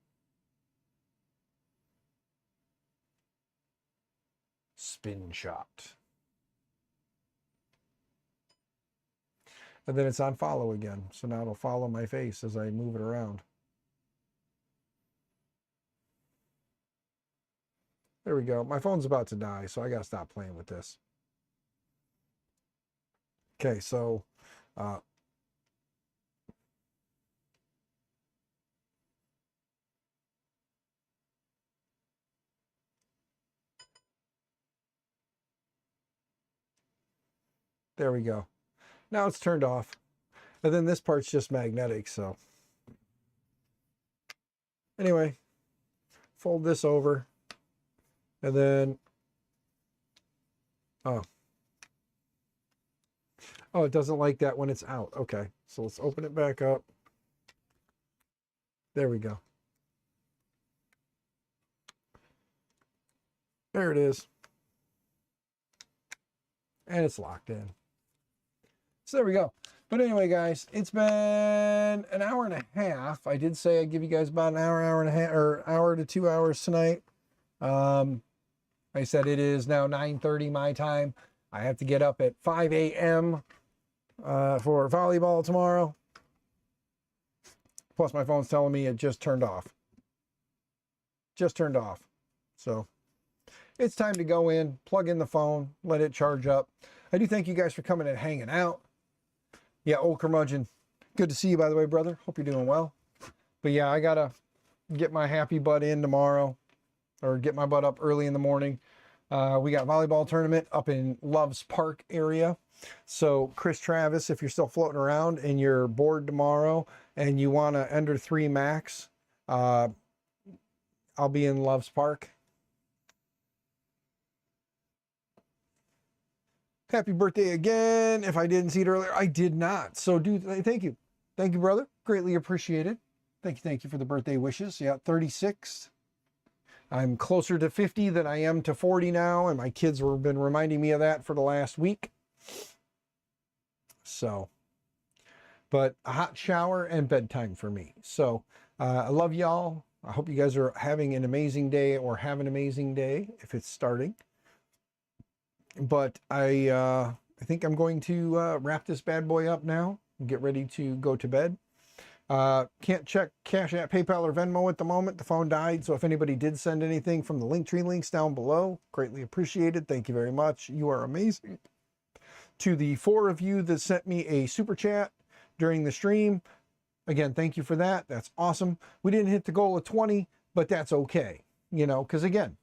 Spin shot. And then it's on follow again. So now it'll follow my face as I move it around. There we go. My phone's about to die, so I gotta stop playing with this. Okay, so there we go. Now it's turned off. And then this part's just magnetic, so. Anyway, fold this over. And then, oh, it doesn't like that when it's out. Okay, so let's open it back up. There we go. There it is. And it's locked in. So there we go. But anyway, guys, it's been an hour and a half. I did say I'd give you guys about an hour and a half, or hour to 2 hours tonight. I said it is now 9:30 my time. I have to get up at 5 a.m. For volleyball tomorrow. Plus my phone's telling me it just turned off. Just turned off. So it's time to go in, plug in the phone, let it charge up. I do thank you guys for coming and hanging out. Yeah, old curmudgeon. Good to see you, by the way, brother. Hope you're doing well. But yeah, I gotta get my happy butt in tomorrow, or get my butt up early in the morning. We got volleyball tournament up in Loves Park area. So Chris Travis, if you're still floating around and you're bored tomorrow and you want to enter 3 max, I'll be in Loves Park. Happy birthday again. If I didn't see it earlier, I did not. So thank you. Thank you, brother. Greatly appreciated. Thank you for the birthday wishes. Yeah, 36. I'm closer to 50 than I am to 40 now, and my kids have been reminding me of that for the last week. So, but a hot shower and bedtime for me. So, I love y'all. I hope you guys are having an amazing day, or have an amazing day if it's starting. But I think I'm going to wrap this bad boy up now and get ready to go to bed. Can't check Cash App, PayPal, or Venmo at the moment. The phone died. So if anybody did send anything from the Linktree links down below, greatly appreciated. Thank you very much. You are amazing. To the 4 of you that sent me a super chat during the stream, again, thank you for that. That's awesome. We didn't hit the goal of 20, but that's okay. You know, because again,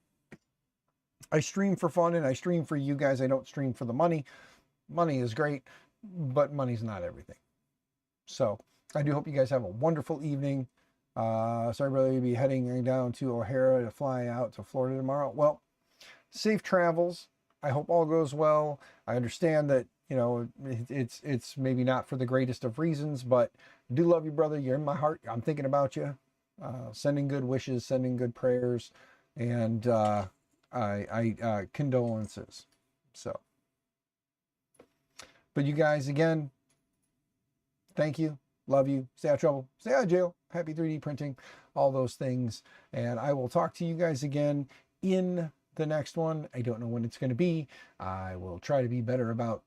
I stream for fun and I stream for you guys. I don't stream for the money. Money is great, but money's not everything. So I do hope you guys have a wonderful evening. Sorry, brother, you'll be heading down to O'Hara to fly out to Florida tomorrow. Well, safe travels. I hope all goes well. I understand that, you know, it's maybe not for the greatest of reasons, but I do love you, brother. You're in my heart. I'm thinking about you. Sending good wishes, sending good prayers, and condolences. So, but you guys, again, thank you. Love you. Stay out of trouble. Stay out of jail. Happy 3D printing. All those things. And I will talk to you guys again in the next one. I don't know when it's going to be. I will try to be better about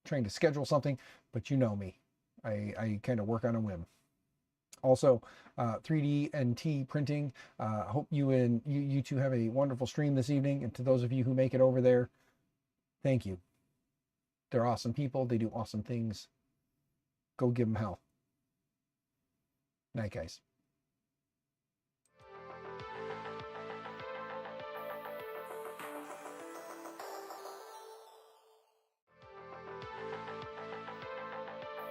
trying to schedule something, but you know me. I kind of work on a whim. Also, 3D and T printing. Hope you two have a wonderful stream this evening. And to those of you who make it over there, thank you. They're awesome people. They do awesome things. Go give them hell. Night, guys.